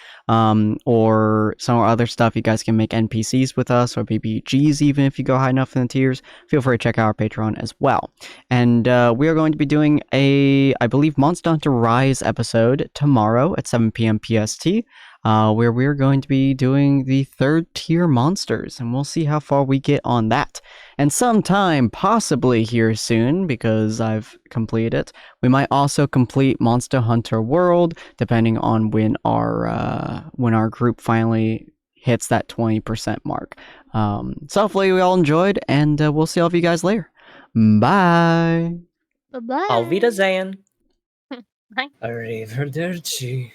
S1: or some other stuff, you guys can make NPCs with us, or BBGs even if you go high enough in the tiers, feel free to check out our Patreon as well. And we are going to be doing I believe, Monster Hunter Rise episode tomorrow at 7 p.m. PST, where we're going to be doing the 3rd tier monsters, and we'll see how far we get on that. And sometime, possibly here soon, because I've completed it, we might also complete Monster Hunter World, depending on when our group finally hits that 20% mark. So hopefully we all enjoyed, and we'll see all of you guys later. Bye!
S3: Bye-bye.
S2: Auf Wiedersehen.
S4: Arrivederci.